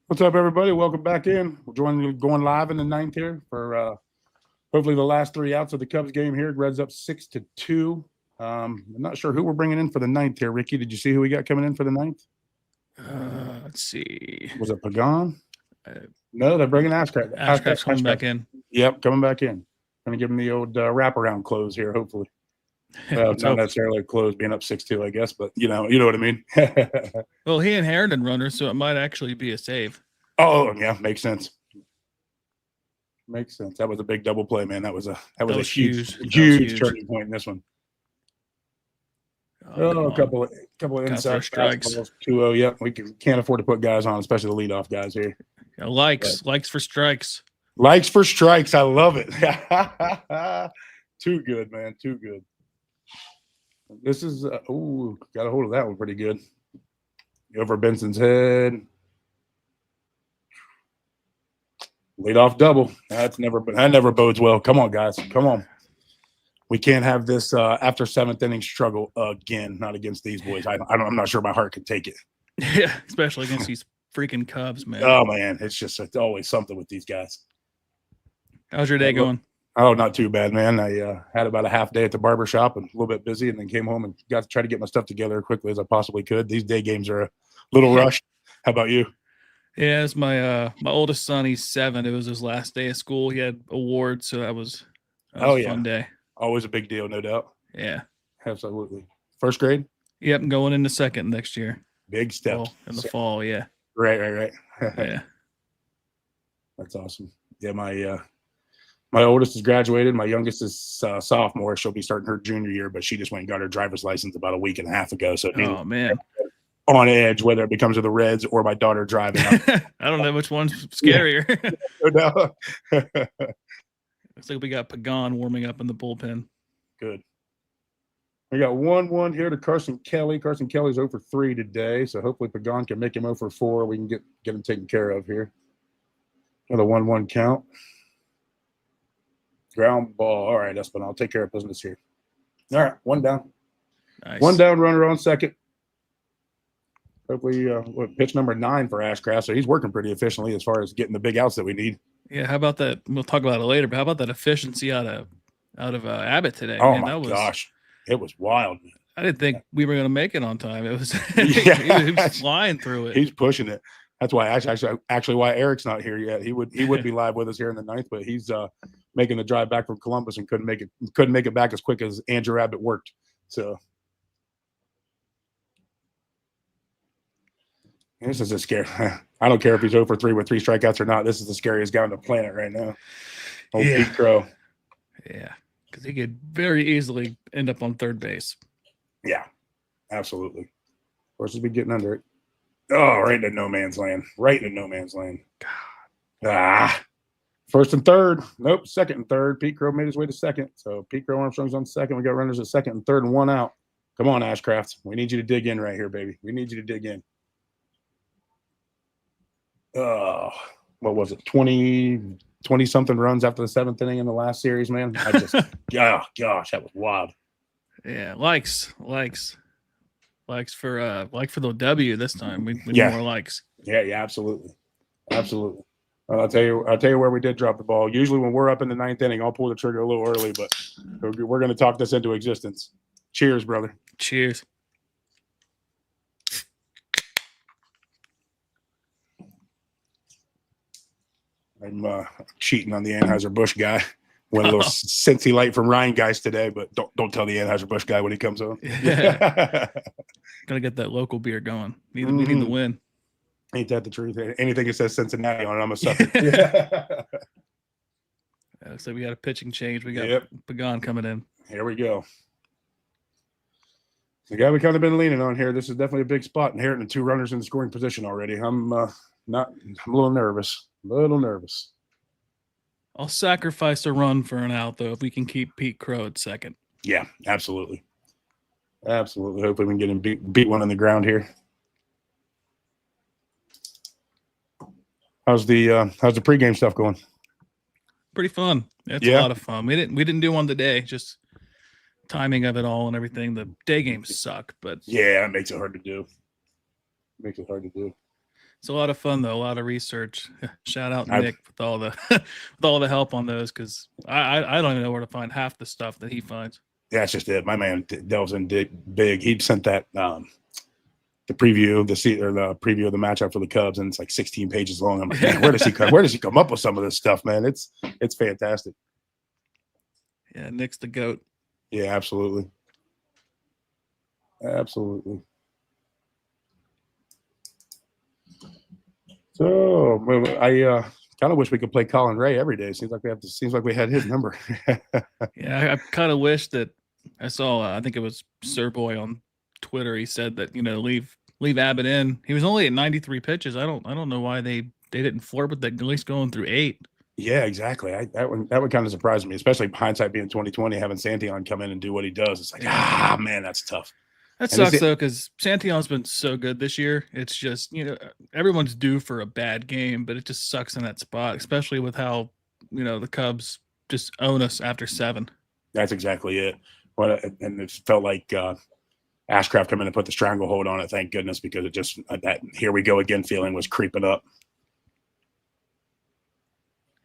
What's up, everybody? Welcome back in. We're going live in the ninth here for hopefully the last three outs of the Cubs game here. Reds up 6-2. I'm not sure who we're bringing in for the ninth here. Ricky, did you see who we got coming in for the ninth? Let's see. Was it Pagan? No, they're bringing Ashcraft. Ashcraft's coming back in. Yep, coming back in. Going to give him the old wraparound close here, hopefully. Well, not necessarily close, being up 6-2, I guess, but you know what I mean. Well, he inherited runners, so it might actually be a save. Oh, yeah, makes sense. Makes sense. That was a big double play, man. That was a huge turning point in this one. A couple of inside strikes. 2-0. Yep, we can't afford to put guys on, especially the leadoff guys here. Yeah, likes for strikes. Likes for strikes. I love it. Too good, man. Too good. This is got a hold of that one pretty good. Over Benson's head. Leadoff double. That never bodes well. Come on, guys. Come on. We can't have this after seventh inning struggle again. Not against these boys. I'm not sure my heart could take it. Yeah, especially against these freaking Cubs, man. Oh man, it's always something with these guys. How's your day going? Oh, not too bad, man. I had about a half day at the barber shop and a little bit busy, and then came home and got to try to get my stuff together as quickly as I possibly could. These day games are a little rushed. How about you? Yeah, it's my oldest son. He's 7. It was his last day of school. He had awards, so that was a fun day. Always a big deal, no doubt. Yeah, absolutely. First grade? Yep, I'm going into second next year. Big step in the fall. Yeah. Right. Yeah, that's awesome. Yeah, my oldest is graduated. My youngest is sophomore. She'll be starting her junior year, but she just went and got her driver's license about a week and a half ago. So, man, on edge, whether it becomes of the Reds or my daughter driving. I don't know which one's scarier. Looks like we got Pagan warming up in the bullpen. Good. We got 1-1 here to Carson Kelly. Carson Kelly's 0 for 3 today, so hopefully Pagan can make him 0 for 4. We can get him taken care of here. Another 1-1 count. Ground ball. All right, Espin, I'll take care of business here. All right, 1 down. Nice. 1 down, runner on second. Hopefully, pitch number 9 for Ashcraft, so he's working pretty efficiently as far as getting the big outs that we need. Yeah, how about that? We'll talk about it later, but how about that efficiency out of Abbott today? Oh, man, gosh. It was wild. I didn't think we were going to make it on time. It was he was flying through it. He's pushing it. That's why actually why Eric's not here yet. He would be live with us here in the ninth, but he's making the drive back from Columbus and couldn't make it back as quick as Andrew Abbott worked. So this is a scare. I don't care if he's 0 for 3 with 3 strikeouts or not. This is the scariest guy on the planet right now. Pete Crow. Yeah, because he could very easily end up on third base. Yeah, absolutely. Of course, he's been getting under it. Oh, right into no man's land. Right into no man's land. God. First and third. Nope, second and third. Pete Crow made his way to second. So Pete Crow Armstrong's on second. We got runners at second and third and 1 out. Come on, Ashcraft. We need you to dig in right here, baby. We need you to dig in. What was it? 20-something runs after the 7th inning in the last series, man. I just, gosh, that was wild. Yeah, likes for the W this time. We need more likes. Yeah, absolutely. I'll tell you where we did drop the ball. Usually when we're up in the 9th inning, I'll pull the trigger a little early, but we're going to talk this into existence. Cheers, brother. Cheers. I'm cheating on the Anheuser-Busch guy. Went a little Cincy light from Ryan guys today, but don't tell the Anheuser-Busch guy when he comes home. Yeah. Gotta get that local beer going. We need the win. Ain't that the truth? Anything that says Cincinnati on it, I'm a sucker. Looks like we got a pitching change. We got Pagan coming in. Here we go. The guy we kind of been leaning on here. This is definitely a big spot. Inheriting 2 runners in the scoring position already. I'm a little nervous. I'll sacrifice a run for an out, though, if we can keep Pete Crow at second. Yeah, absolutely. Hopefully we can get him beat one on the ground here. How's the pregame stuff going? Pretty fun. It's a lot of fun. We didn't do one today, just timing of it all and everything. The day games suck, but yeah, it makes it hard to do. It's a lot of fun though, a lot of research. Shout out Nick with all the with all the help on those, because I don't even know where to find half the stuff that he finds. Yeah, that's just it. My man delves in big. He sent that the preview of the preview of the matchup for the Cubs, and it's like 16 pages long. I'm like, man, where does he come up with some of this stuff, man? It's fantastic. Yeah, Nick's the GOAT. Yeah, absolutely. Absolutely. So I kind of wish we could play Colin Rea every day. Seems like we had his number. Yeah, I kind of wish that I saw. I think it was Sir Boy on Twitter. He said that leave Abbott in. He was only at 93 pitches. I don't know why they didn't flirt with that, at least going through 8. Yeah, exactly. That would kind of surprise me, especially hindsight being 2020, having Santion come in and do what he does. It's like, man, that's tough. That sucks though, because Santion's been so good this year. It's just, everyone's due for a bad game, but it just sucks in that spot, especially with how, the Cubs just own us after 7. That's exactly it. And it felt like Ashcraft come in and put the stranglehold on it. Thank goodness, because it just that here we go again feeling was creeping up.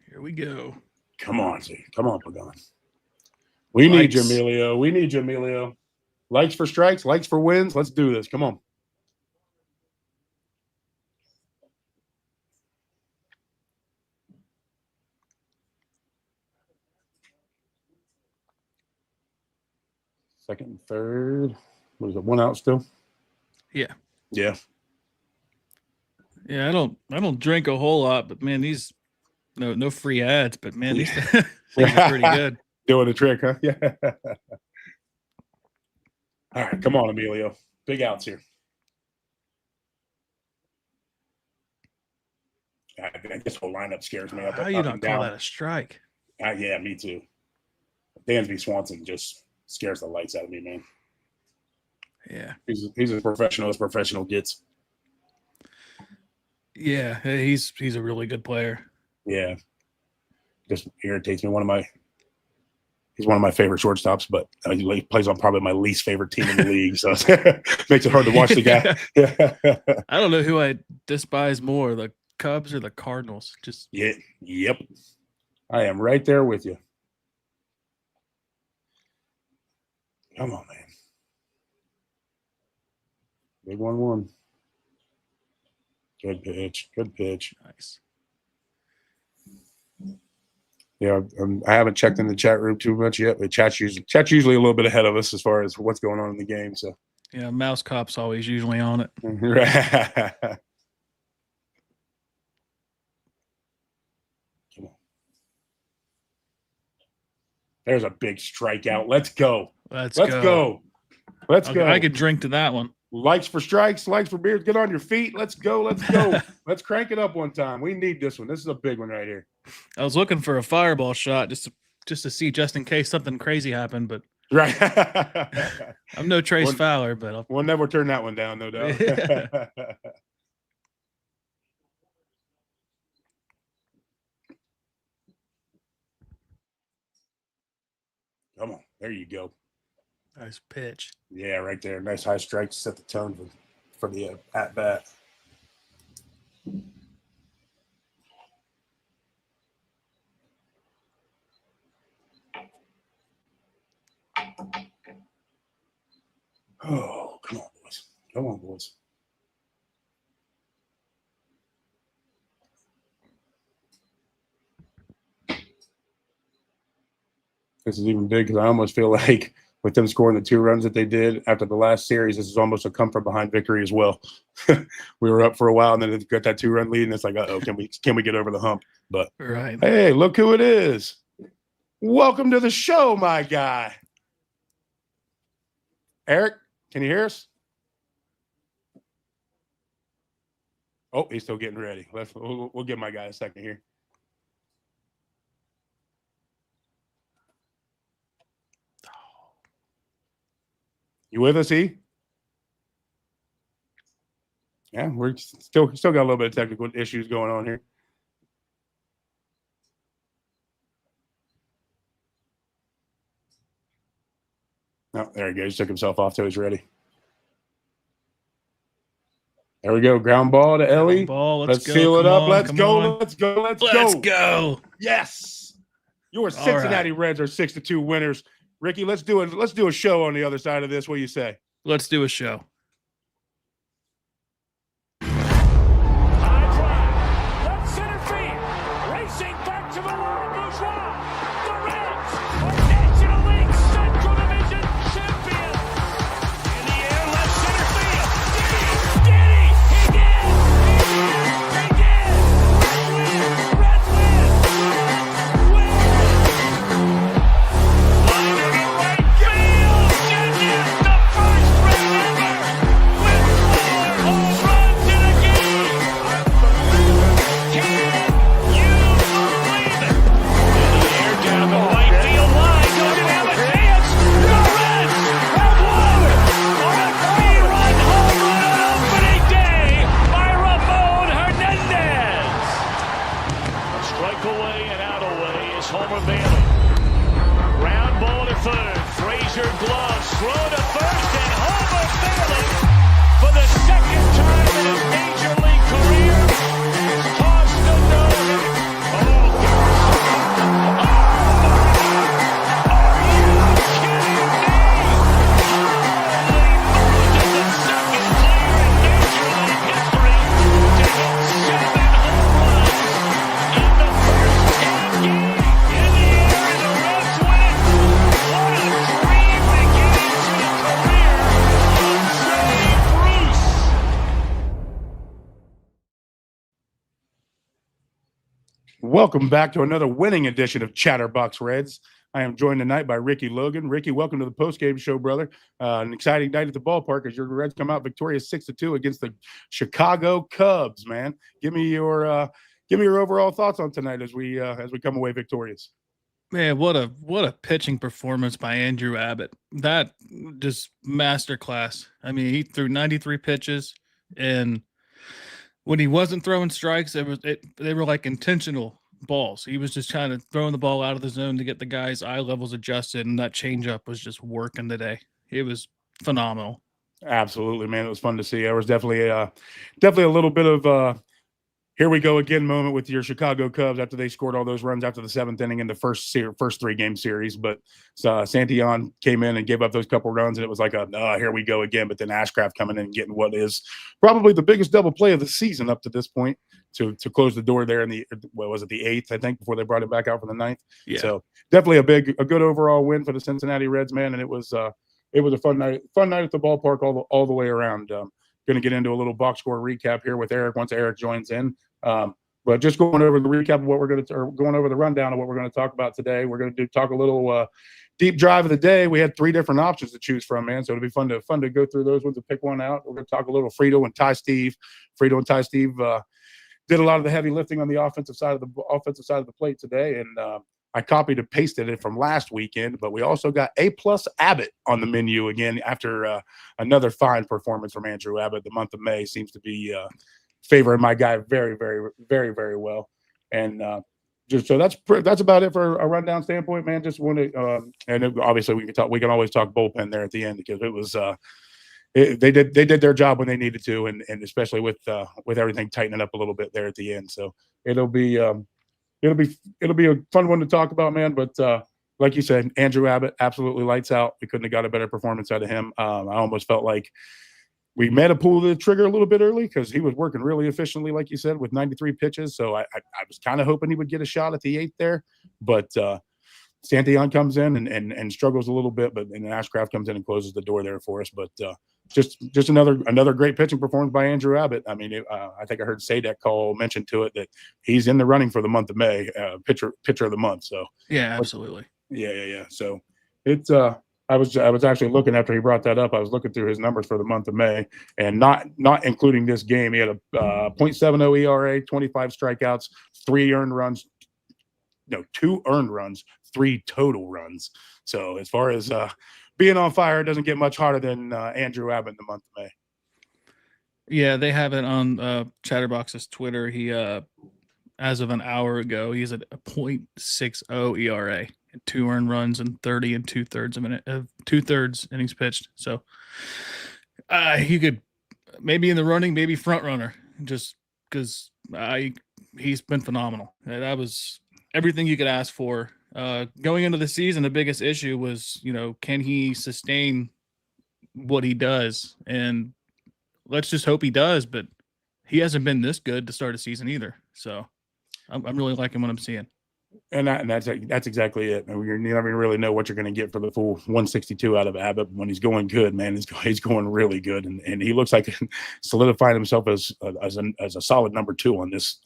Here we go. Come on, Z. Come on, Pagan. We need you, Emilio. We need you, Emilio. Likes for strikes, likes for wins. Let's do this. Come on. Second and third. What is it? 1 out still? Yeah. Yeah. Yeah, I don't drink a whole lot, but man, these no free ads, but man, these things are pretty good. Doing the trick, huh? Yeah. All right, come on, Emilio. Big outs here. This whole lineup scares me. How you not call that a strike? Yeah, me too. Dansby Swanson just scares the lights out of me, man. Yeah, he's as professional gets. Yeah, he's a really good player. Yeah, just irritates me. He's one of my favorite shortstops, but he plays on probably my least favorite team in the league, so it makes it hard to watch the guy. I don't know who I despise more, the Cubs or the Cardinals. Yep. I am right there with you. Come on, man. Big 1-1. Good pitch. Nice. Yeah, I haven't checked in the chat room too much yet, but chat's usually a little bit ahead of us as far as what's going on in the game. So yeah, Mouse Cop's always usually on it. Come on. There's a big strikeout. Let's go. Let's go. I could drink to that one. Likes for strikes, likes for beers. Get on your feet. Let's go. Let's crank it up one time. We need this one. This is a big one right here. I was looking for a fireball shot just to see, just in case something crazy happened, but right. I'm no Trace Fowler, but we'll never turn that one down, no doubt. Come on. There you go. Nice pitch. Yeah, right there. Nice high strike to set the tone for the at-bat. Oh, come on, boys. Come on, boys. This is even big because I almost feel like with them scoring the 2 runs that they did after the last series, this is almost a come from behind victory as well. We were up for a while, and then they got that 2-run lead, and it's like, uh-oh, can we get over the hump? But right. Hey, look who it is. Welcome to the show, my guy. Eric, can you hear us? Oh, he's still getting ready. We'll give my guy a second here. You with us, E? Yeah, we're still got a little bit of technical issues going on here. Oh, there he goes. He took himself off till he's ready. There we go. Ground ball to Ellie. Ball. Let's Go. seal it Come up. on, Let's come go. on. Let's go. Let's Let's go. go. Yes. Your Cincinnati Reds are 6-2 winners. Ricky, let's do it. Let's do a show on the other side of this. What do you say? Let's do a show. High drive, left center field, racing back to the wall, Bourgeois. The Reds are National League Central Division champions. In the air, left center field. Did he? He did! He did! Reds win! Line to the right field. Genius, the first Red ever with 4 home runs in a game. Can you believe it? In the air, down the right field line. Doesn't have a chance. The Reds have won on a 3-run home run on opening day by Ramon Hernandez. A strike away and out away is Homer Bailey. Ground ball to third. Frazier gloves. Throw to first, and Homer Bailey, for the second time in his major league career, has tossed a no-hitter. Oh, gosh. Are you kidding me? Holy Moses, the second player in major league history to hit 7 home runs in the first 10 games. In the air, and the Reds win. What a dream beginning to the career of Jay Bruce. Welcome back to another winning edition of Chatterbox Reds. I am joined tonight by Ricky Logan. Ricky, welcome to the postgame show, brother. An exciting night at the ballpark as your Reds come out victorious 6-2 against the Chicago Cubs. Man, give me your overall thoughts on tonight as we come away victorious. Man, what a pitching performance by Andrew Abbott. That just masterclass. I mean, he threw 93 pitches, and when he wasn't throwing strikes, they were like intentional balls. He was just kind of throwing the ball out of the zone to get the guy's eye levels adjusted, and that changeup was just working today. It was phenomenal. Absolutely, man. It was fun to see. There was definitely a little bit of here we go again moment with your Chicago Cubs after they scored all those runs after the 7th inning in the first 3-game series. But Santillan came in and gave up those couple runs, and it was like here we go again. But then Ashcraft coming in and getting what is probably the biggest double play of the season up to this point to close the door there in the 8th, I think, before they brought it back out for the 9th. Yeah. So definitely a good overall win for the Cincinnati Reds, man. And it was a fun night at the ballpark all the way around. Going to get into a little box score recap here with Eric once Eric joins in. But just going over the recap of what we're going to, or going over the rundown of what we're going to talk about today. We're going to talk a little deep drive of the day. We had 3 different options to choose from, man. So it'll be fun to go through those ones and pick one out. We're going to talk a little Frito and Ty Steve. Frito and Ty Steve did a lot of the heavy lifting on the offensive side of the plate today, and I copied and pasted it from last weekend. But we also got A+ Abbott on the menu again after another fine performance from Andrew Abbott. The month of May seems to be favoring my guy very, very, very, very well. And just so that's about it for a rundown standpoint, man. Just want to obviously we can always talk bullpen there at the end because it was they did their job when they needed to, and especially with everything tightening up a little bit there at the end. So it'll be a fun one to talk about, man. But like you said, Andrew Abbott absolutely lights out. We couldn't have got a better performance out of him. I almost felt like we may have pulled the trigger a little bit early because he was working really efficiently, like you said, with 93 pitches. So I was kind of hoping he would get a shot at the 8th there. But Santillan comes in and struggles a little bit, but then Ashcraft comes in and closes the door there for us. But just another great pitching performance by Andrew Abbott. I mean, I think I heard Sadek call mention to it that he's in the running for the month of May, pitcher of the month. So yeah, absolutely. Yeah. So it's I was actually looking after he brought that up. I was looking through his numbers for the month of May, and not including this game. He had a .70 ERA, 25 strikeouts, 2 earned runs, 3 total runs. So as far as being on fire, it doesn't get much harder than Andrew Abbott in the month of May. Yeah, they have it on Chatterbox's Twitter. He as of an hour ago, he's at a .60 ERA. 2 earned runs and 30 2/3 innings pitched. So you could maybe in the running, maybe front runner, just because he's been phenomenal. That was everything you could ask for. Going into the season, the biggest issue was, can he sustain what he does? And let's just hope he does, but he hasn't been this good to start a season either. So I'm really liking what I'm seeing. And that's exactly it. You never really know what you're going to get for the full 162 out of Abbott. When he's going good, man, he's going really good, and he looks like solidifying himself as a solid number 2 in this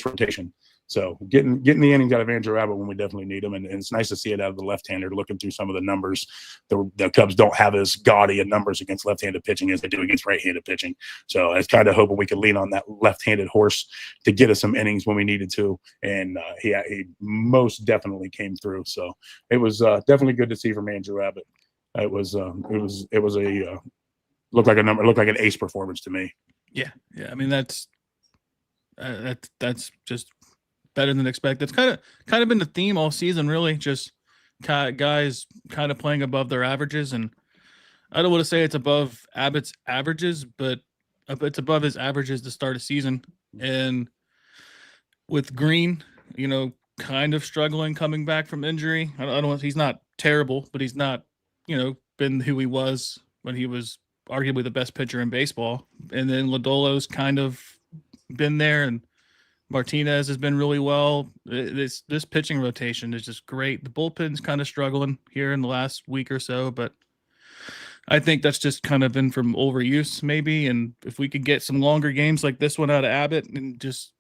rotation. So getting the innings out of Andrew Abbott when we definitely need him, and it's nice to see it out of the left-hander. Looking through some of the numbers, the Cubs don't have as gaudy of numbers against left-handed pitching as they do against right-handed pitching. So I was kind of hoping we could lean on that left-handed horse to get us some innings when we needed to, and he most definitely came through. So it was definitely good to see from Andrew Abbott. It was a looked like an ace performance to me. Yeah. I mean that's just better than expected. It's kind of been the theme all season, really. Just guys kind of playing above their averages, and I don't want to say it's above Abbott's averages, but it's above his averages to start a season. And with Green, kind of struggling coming back from injury. I don't know if he's not terrible, but he's not, been who he was when he was arguably the best pitcher in baseball. And then Lodolo's kind of been there, and Martinez has been really well. This pitching rotation is just great. The bullpen's kind of struggling here in the last week or so, but I think that's just kind of been from overuse maybe. And if we could get some longer games like this one out of Abbott and just,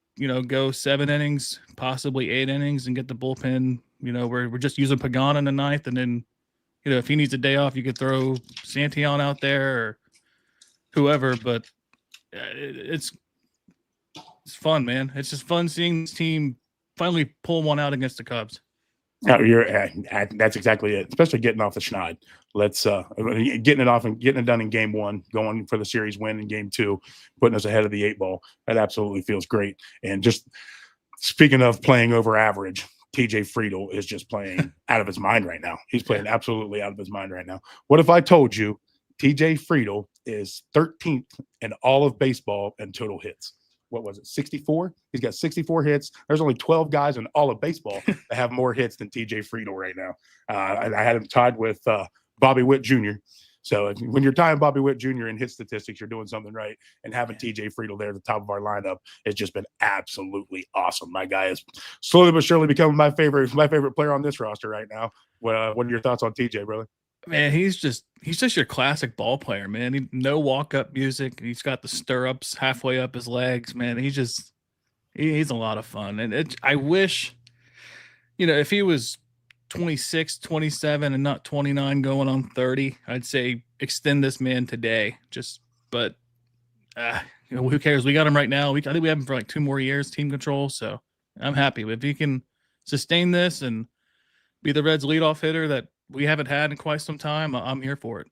go 7 innings, possibly 8 innings, and get the bullpen, we're just using Pagan in the 9th. And then, if he needs a day off, you could throw Santillan out there or whoever, but it's fun, man. It's just fun seeing this team finally pull one out against the Cubs. No, that's exactly it. Especially getting off the schneid. Let's getting it off and getting it done in game 1, going for the series win in game 2, putting us ahead of the 8 ball. That absolutely feels great. And just speaking of playing over average, TJ Friedl is just playing out of his mind right now. He's playing absolutely out of his mind right now. What if I told you TJ Friedl is 13th in all of baseball in total hits? What was it, 64? He's got 64 hits. There's only 12 guys in all of baseball that have more hits than TJ Friedl right now. I had him tied with Bobby Witt Jr. So when you're tying Bobby Witt Jr. in hit statistics, you're doing something right. And having TJ Friedl there at the top of our lineup has just been absolutely awesome. My guy is slowly but surely becoming my favorite player on this roster right now. What are your thoughts on TJ, brother? Man, he's just your classic ball player, man. No walk-up music. He's got the stirrups halfway up his legs, man. He's a lot of fun. And I wish, if he was 26, 27 and not 29 going on 30, I'd say extend this man today. But who cares? We got him right now. I think we have him for like 2 more years, team control. So I'm happy. If he can sustain this and be the Reds leadoff hitter that we haven't had in quite some time, I'm here for it.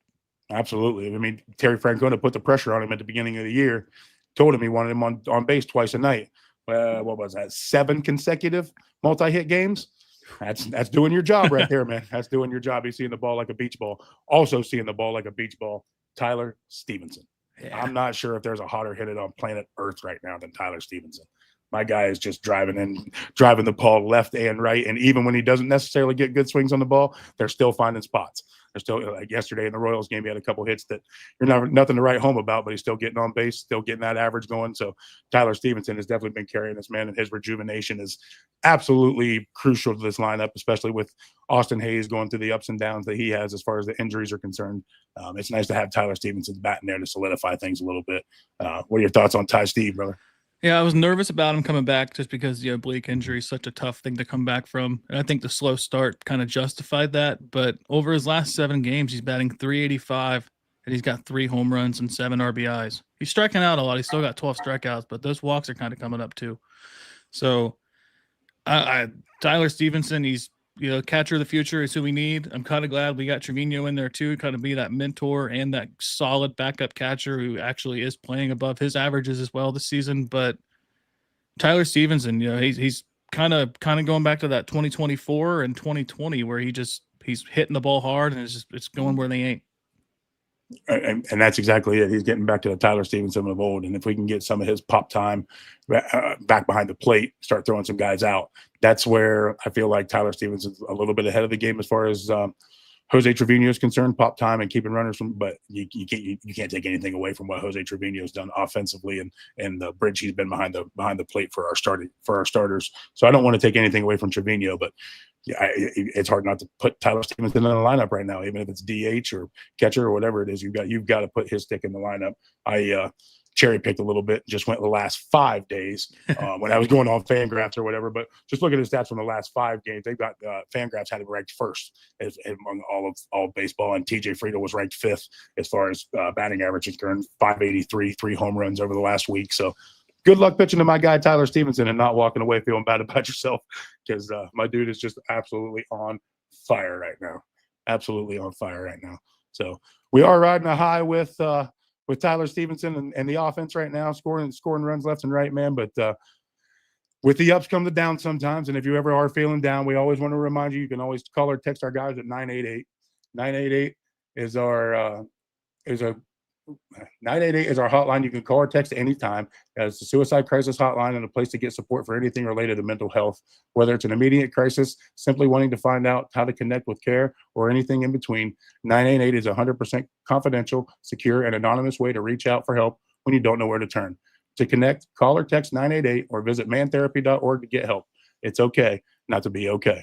Absolutely. I mean, Terry Francona put the pressure on him at the beginning of the year, told him he wanted him on base twice a night. What was that? 7 consecutive multi-hit games? That's doing your job right there, man. That's doing your job. He's seeing the ball like a beach ball. Also seeing the ball like a beach ball, Tyler Stevenson. Yeah. I'm not sure if there's a hotter hitter on planet Earth right now than Tyler Stevenson. My guy is just driving the ball left and right. And even when he doesn't necessarily get good swings on the ball, they're still finding spots. They're still, like yesterday in the Royals game, he had a couple hits that you're nothing to write home about, but he's still getting on base, still getting that average going. So Tyler Stevenson has definitely been carrying this, man, and his rejuvenation is absolutely crucial to this lineup, especially with Austin Hayes going through the ups and downs that he has as far as the injuries are concerned. It's nice to have Tyler Stevenson's bat in there to solidify things a little bit. What are your thoughts on Ty Steve, brother? Yeah, I was nervous about him coming back just because, oblique injury is such a tough thing to come back from. And I think the slow start kind of justified that. But over his last 7 games, he's batting .385, and he's got 3 home runs and 7 RBIs. He's striking out a lot. He's still got 12 strikeouts, but those walks are kind of coming up too. So Tyler Stevenson, he's catcher of the future is who we need. I'm kind of glad we got Trevino in there too, kind of be that mentor and that solid backup catcher who actually is playing above his averages as well this season. But Tyler Stevenson, he's kind of going back to that 2024 and 2020 where he's hitting the ball hard and it's going where they ain't. And that's exactly it. He's getting back to the Tyler Stevenson of old. And if we can get some of his pop time back behind the plate, start throwing some guys out, that's where I feel like Tyler Stevenson's a little bit ahead of the game as far as Jose Trevino is concerned, pop time and keeping runners from. But you can't take anything away from what Jose Trevino has done offensively and the bridge he's been behind the plate for our starters. So I don't want to take anything away from Trevino, but yeah, it's hard not to put Tyler Stevenson in the lineup right now, even if it's DH or catcher or whatever it is. You've got to put his stick in the lineup. I cherry picked a little bit, just went the last 5 days when I was going on Fangraphs or whatever. But just look at his stats from the last 5 games. They've got Fangraphs had him ranked first among all of baseball, and TJ Friedel was ranked 5th as far as batting average is concerned. 583, 3 home runs over the last week. So good luck pitching to my guy Tyler Stevenson and not walking away feeling bad about yourself, because my dude is just absolutely on fire right now. Absolutely on fire right now. So we are riding a high with Tyler Stevenson and the offense right now, scoring runs left and right, man. But with the ups come the downs sometimes. And if you ever are feeling down, we always want to remind you, you can always call or text our guys at 988. 988 is our 988 is our hotline. You can call or text anytime. It's the suicide crisis hotline and a place to get support for anything related to mental health, whether it's an immediate crisis, simply wanting to find out how to connect with care, or anything in between. 988 is 100% confidential, secure, and anonymous way to reach out for help when you don't know where to turn. To connect, call or text 988 or visit mantherapy.org to get help. It's okay not to be okay.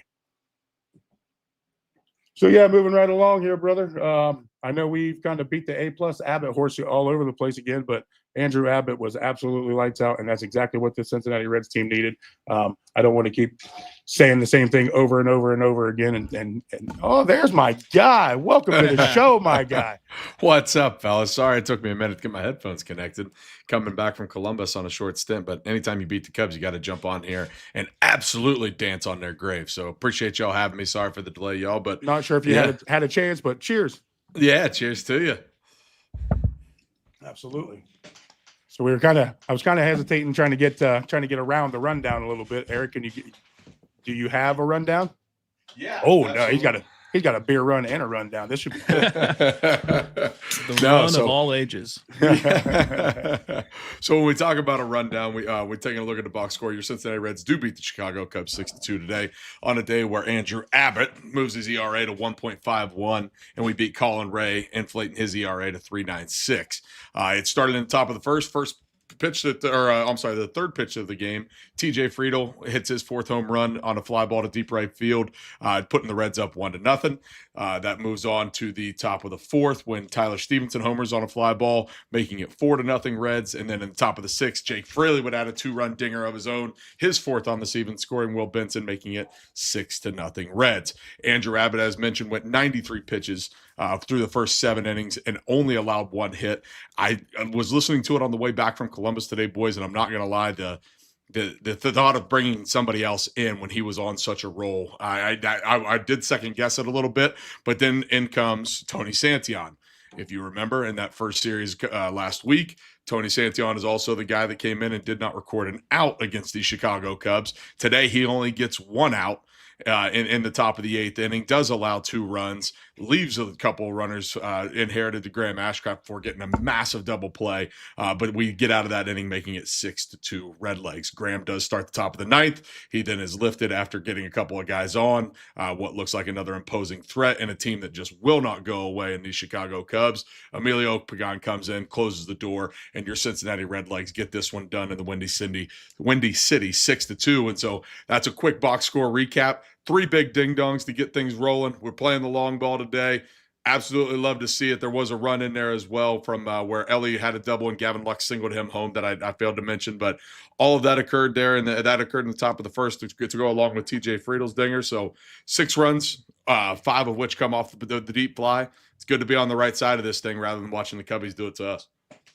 So, yeah, moving right along here, brother. I know we've kind of beat the A+ Abbott horse all over the place again, but Andrew Abbott was absolutely lights out, and that's exactly what the Cincinnati Reds team needed. I don't want to keep saying the same thing over and over and over again. And oh, there's my guy. Welcome to the show, my guy. What's up, fellas? Sorry it took me a minute to get my headphones connected. Coming back from Columbus on a short stint, but anytime you beat the Cubs, you got to jump on here and absolutely dance on their grave. So appreciate y'all having me. Sorry for the delay, y'all. But not sure if you had a chance, but cheers. Yeah, cheers to you. Absolutely. So I was kind of hesitating, trying to get around the rundown a little bit. Eric, do you have a rundown? Yeah. Oh absolutely. No, he's got a beer run and a rundown. This should be cool. The run of all ages. So when we talk about a rundown, we're taking a look at the box score. Your Cincinnati Reds do beat the Chicago Cubs 6-2 today on a day where Andrew Abbott moves his ERA to 1.51, and we beat Colin Rea, inflating his ERA to 3.96. It started in the top of the first pitch the third pitch of the game. TJ Friedel hits his 4th home run on a fly ball to deep right field, putting the Reds up 1-0. That moves on to the top of the 4th when Tyler Stevenson homers on a fly ball, making it 4-0 Reds. And then in the top of the 6th, Jake Fraley would add a 2-run dinger of his own, his 4th on the season, scoring Will Benson, making it 6-0 Reds. Andrew Abbott, as mentioned, went 93 pitches through the first 7 innings and only allowed 1 hit. I was listening to it on the way back from Columbus today, boys, and I'm not going to lie, the thought of bringing somebody else in when he was on such a roll, I did second guess it a little bit, but then in comes Tony Santillan. If you remember in that first series last week, Tony Santillan is also the guy that came in and did not record an out against the Chicago Cubs. Today, he only gets 1 out. In the top of the 8th inning, does allow 2 runs, leaves a couple of runners inherited to Graham Ashcraft before getting a massive double play. But we get out of that inning, making it 6-2 Redlegs. Graham does start the top of the 9th. He then is lifted after getting a couple of guys on what looks like another imposing threat and a team that just will not go away in these Chicago Cubs. Emilio Pagan comes in, closes the door, and your Cincinnati Redlegs get this one done in the Windy City 6-2. And so that's a quick box score recap. 3 big ding-dongs to get things rolling. We're playing the long ball today. Absolutely love to see it. There was a run in there as well from where Ellie had a double and Gavin Lux singled him home that I failed to mention. But all of that occurred there, and that occurred in the top of the first to go along with TJ Friedel's dinger. So 6 runs, 5 of which come off the deep fly. It's good to be on the right side of this thing rather than watching the Cubbies do it to us.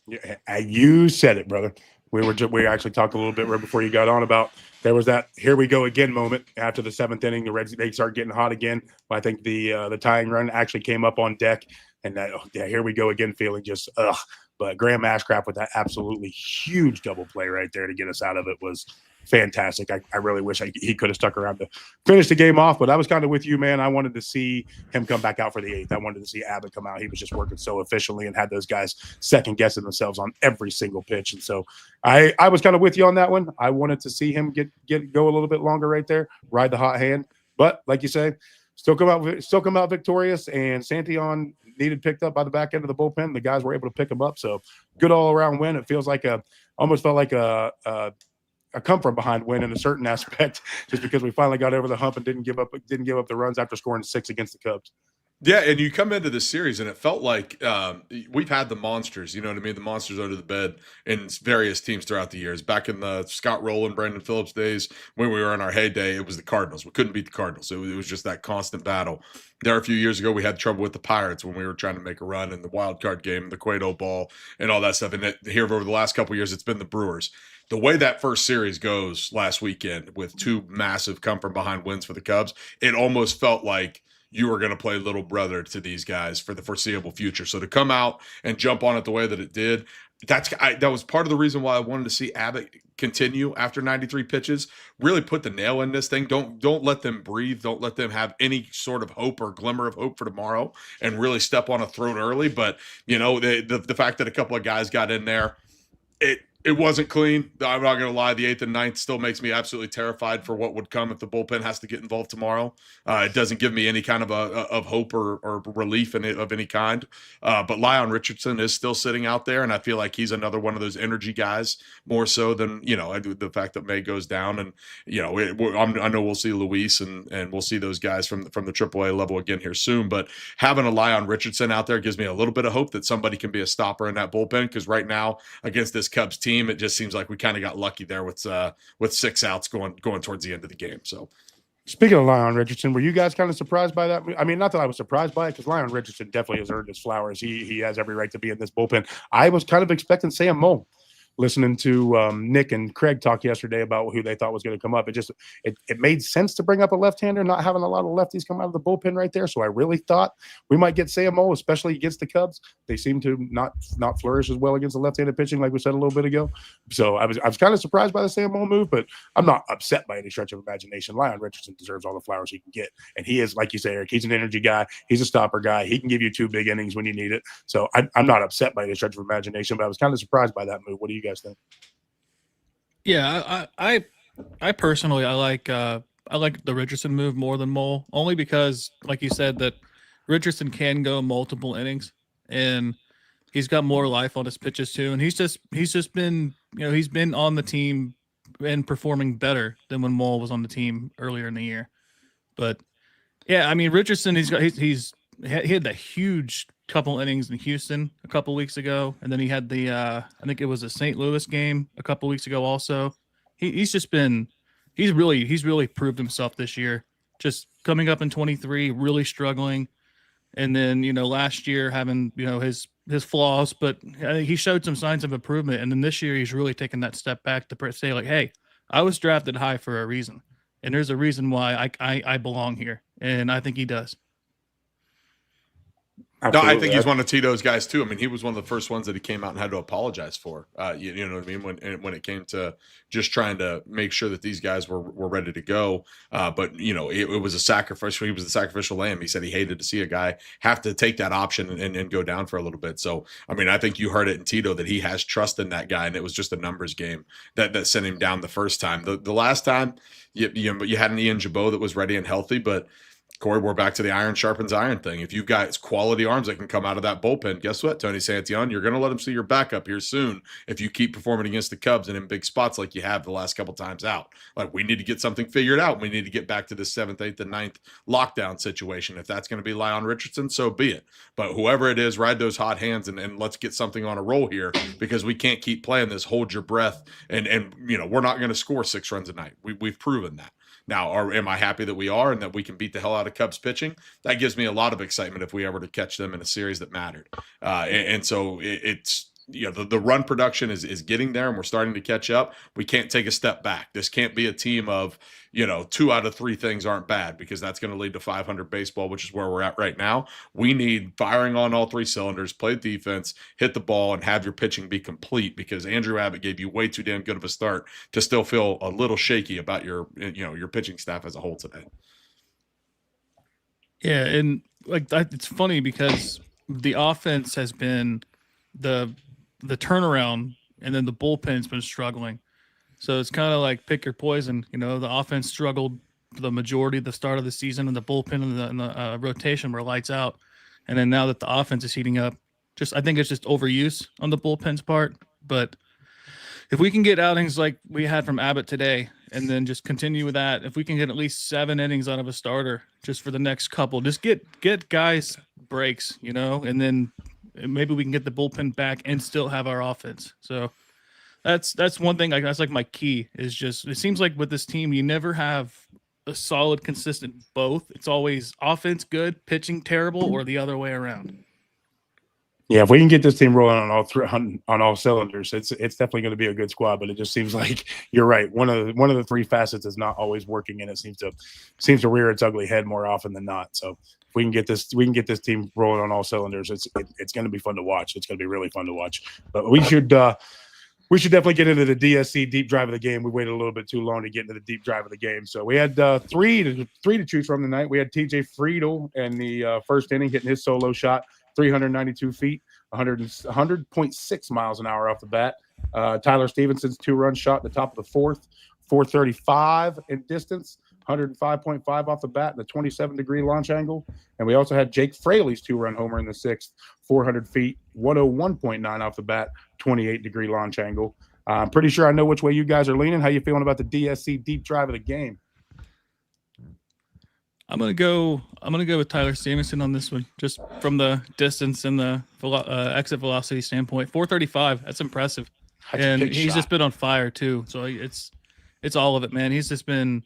Yeah, you said it, brother. We actually talked a little bit right before you got on about there was that here we go again moment after the 7th inning. The Reds, they start getting hot again. I think the tying run actually came up on deck, and that here we go again feeling just ugh. But Graham Ashcraft with that absolutely huge double play right there to get us out of it was fantastic. I really wish he could have stuck around to finish the game off, but I was kind of with you, man. I wanted to see him come back out for the 8th. I wanted to see Abbott come out. He was just working so efficiently and had those guys second guessing themselves on every single pitch. And so I was kind of with you on that one. I wanted to see him go a little bit longer right there, ride the hot hand. But like you say, still come out victorious, and Santion needed picked up by the back end of the bullpen. The guys were able to pick him up. So good all around win. It feels like almost felt like a come from behind win in a certain aspect, just because we finally got over the hump and didn't give up the runs after scoring 6 against the Cubs. Yeah, and you come into this series, and it felt like we've had the monsters, you know what I mean? The monsters under the bed in various teams throughout the years. Back in the Scott Rowland, Brandon Phillips days, when we were in our heyday, it was the Cardinals. We couldn't beat the Cardinals. It was just that constant battle. There, a few years ago, we had trouble with the Pirates when we were trying to make a run in the wild card game, the Cueto ball, and all that stuff. And here over the last couple of years, it's been the Brewers. The way that first series goes last weekend with 2 massive come-from-behind wins for the Cubs, it almost felt like you were going to play little brother to these guys for the foreseeable future. So to come out and jump on it the way that it did, that was part of the reason why I wanted to see Abbott continue after 93 pitches. Really put the nail in this thing. Don't let them breathe. Don't let them have any sort of hope or glimmer of hope for tomorrow, and really step on a throat early. But the fact that a couple of guys got in there, it wasn't clean. I'm not going to lie. The 8th and 9th still makes me absolutely terrified for what would come if the bullpen has to get involved tomorrow. It doesn't give me any kind of hope or relief of any kind. But Leon Richardson is still sitting out there, and I feel like he's another one of those energy guys, more so than the fact that May goes down. And I know we'll see Luis and we'll see those guys from the AAA level again here soon. But having a Leon Richardson out there gives me a little bit of hope that somebody can be a stopper in that bullpen, because right now against this Cubs team, it just seems like we kind of got lucky there with 6 outs going towards the end of the game. So, speaking of Leon Richardson, were you guys kind of surprised by that? I mean, not that I was surprised by it, because Leon Richardson definitely has earned his flowers. He has every right to be in this bullpen. I was kind of expecting Sam Moe. Listening to Nick and Craig talk yesterday about who they thought was going to come up, it made sense to bring up a left-hander, not having a lot of lefties come out of the bullpen right there. So I really thought we might get Sam Moe, especially against the Cubs. They seem to not flourish as well against the left-handed pitching, like we said a little bit ago. So I was kind of surprised by the Sam Moe move, but I'm not upset by any stretch of imagination. Leon Richardson deserves all the flowers he can get, and he is, like you say, Eric. He's an energy guy. He's a stopper guy. He can give you 2 big innings when you need it. So I'm not upset by any stretch of imagination, but I was kind of surprised by that move. What do you guys think? Yeah, I personally I like the Richardson move more than Mole, only because, like you said, that Richardson can go multiple innings, and he's got more life on his pitches too, and he's just been he's been on the team and performing better than when Mole was on the team earlier in the year. But yeah, I mean, Richardson, he had that huge couple innings in Houston a couple weeks ago, and then he had the I think it was a St. Louis game a couple weeks ago also. He's really proved himself this year, just coming up in 23, really struggling, and then last year having his flaws, but I think he showed some signs of improvement, and then this year he's really taken that step back to say, like, hey, I was drafted high for a reason, and there's a reason why I belong here, and I think he does. Absolutely. No, I think he's one of Tito's guys too. I mean, he was one of the first ones that he came out and had to apologize for. You know what I mean? When it came to just trying to make sure that these guys were ready to go. But it was a sacrifice. He was the sacrificial lamb. He said he hated to see a guy have to take that option and go down for a little bit. So I mean, I think you heard it in Tito that he has trust in that guy, and it was just a numbers game that sent him down the first time. The last time you had an Ian Jabot that was ready and healthy, but Corey, we're back to the iron sharpens iron thing. If you've got quality arms that can come out of that bullpen, guess what, Tony Santion? You're going to let him see your backup here soon if you keep performing against the Cubs and in big spots like you have the last couple times out. Like, we need to get something figured out. We need to get back to the 7th, 8th, and 9th lockdown situation. If that's going to be Leon Richardson, so be it. But whoever it is, ride those hot hands and let's get something on a roll here, because we can't keep playing this hold your breath and we're not going to score 6 runs a night. We've proven that. Now, am I happy that we are and that we can beat the hell out of Cubs pitching? That gives me a lot of excitement if we ever to catch them in a series that mattered. And so it's the run production is getting there, and we're starting to catch up. We can't take a step back. This can't be a team of 2 out of 3 things aren't bad, because that's going to lead to 500 baseball, which is where we're at right now. We need firing on all 3 cylinders, play defense, hit the ball, and have your pitching be complete, because Andrew Abbott gave you way too damn good of a start to still feel a little shaky about your pitching staff as a whole today. Yeah, and it's funny because the offense has been the turnaround, and then the bullpen's been struggling. So it's kind of like pick your poison. The offense struggled for the majority of the start of the season, and the bullpen and the rotation were lights out. And then now that the offense is heating up, I think it's just overuse on the bullpen's part. But if we can get outings like we had from Abbott today, and then just continue with that, if we can get at least 7 innings out of a starter just for the next couple, just get guys breaks, and then maybe we can get the bullpen back and still have our offense. So that's one thing. That's like my key is just, it seems like with this team, you never have a solid, consistent both. It's always offense good, pitching terrible, or the other way around. Yeah, if we can get this team rolling on all cylinders, it's definitely going to be a good squad. But it just seems like you're right. One of the 3 facets is not always working, and it seems to rear its ugly head more often than not. So if we can get this team rolling on all cylinders, it's going to be fun to watch. It's going to be really fun to watch. But we should definitely get into the DSC deep drive of the game. We waited a little bit too long to get into the deep drive of the game. So we had 3 to choose from tonight. We had TJ Friedl in the first inning hitting his solo shot, 392 feet, 100.6 miles an hour off the bat. Tyler Stevenson's 2-run shot in the top of the 4th, 435 in distance, 105.5 off the bat in the 27-degree launch angle. And we also had Jake Fraley's 2-run homer in the 6th, 400 feet, 101.9 off the bat, 28-degree launch angle. I'm pretty sure I know which way you guys are leaning. How you feeling about the DSC deep drive of the game? I'm gonna go with Tyler Stevenson on this one, just from the distance and the exit velocity standpoint. 435, that's impressive. And he's just been on fire too. So it's all of it, man. He's just been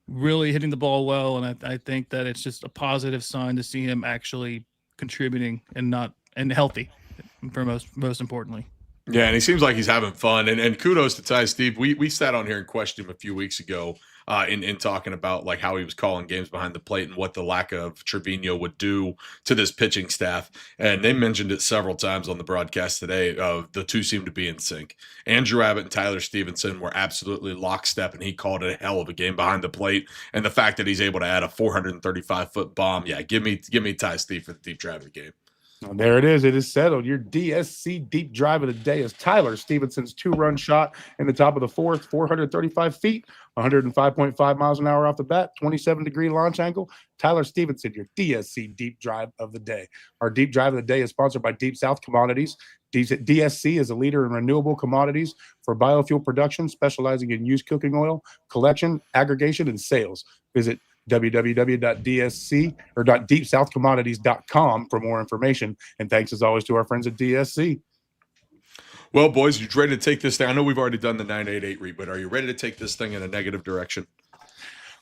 really hitting the ball well, and I think that it's just a positive sign to see him actually contributing and healthy, for most importantly. Yeah, and he seems like he's having fun. And kudos to Ty Steve. We sat on here and questioned him a few weeks ago in talking about like how he was calling games behind the plate and what the lack of Trevino would do to this pitching staff. And they mentioned it several times on the broadcast today. The two seem to be in sync. Andrew Abbott and Tyler Stevenson were absolutely lockstep, and he called it a hell of a game behind the plate. And the fact that he's able to add a 435-foot bomb, yeah, give me Ty Steve for the deep drive of the game. Well, there it is. It is settled. Your DSC deep drive of the day is Tyler Stevenson's 2-run shot in the top of the 4th, 435 feet, 105.5 miles an hour off the bat, 27-degree launch angle. Tyler Stevenson, your DSC deep drive of the day. Our deep drive of the day is sponsored by Deep South Commodities. DSC is a leader in renewable commodities for biofuel production, specializing in used cooking oil, collection, aggregation, and sales. Visit www.deepsouthcommodities.com for more information. And thanks as always to our friends at DSC. Well, boys, you ready to take this thing? I know we've already done the 988 read, but are you ready to take this thing in a negative direction?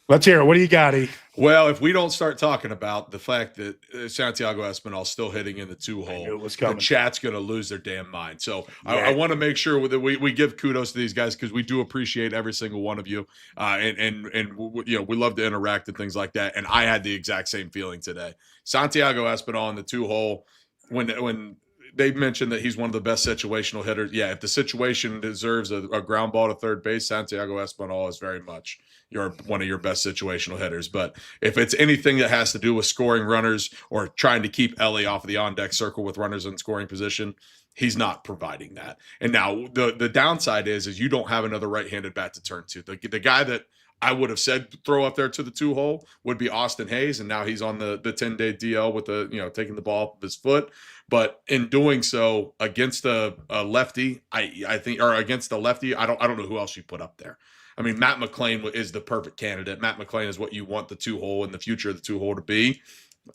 Let's hear it. What do you got, E? Well, if we don't start talking about the fact that Santiago Espinal's still hitting in the 2-hole, the chat's going to lose their damn mind. So yeah. I want to make sure that we give kudos to these guys, because we do appreciate every single one of you, and we love to interact and things like that. And I had the exact same feeling today. Santiago Espinal in the 2-hole, when they mentioned that he's one of the best situational hitters. Yeah, if the situation deserves a ground ball to third base, Santiago Espinal is very much one of your best situational hitters. But if it's anything that has to do with scoring runners or trying to keep Ellie off of the on-deck circle with runners in scoring position, he's not providing that. And now the downside is you don't have another right-handed bat to turn to. The guy that I would have said throw up there to the 2-hole would be Austin Hayes, and now he's on the 10-day DL with taking the ball off of his foot. But in doing so against a lefty, I think, or against the lefty, I don't know who else you put up there. I mean, Matt McClain is the perfect candidate. Matt McClain is what you want the 2-hole in the future of the 2-hole to be.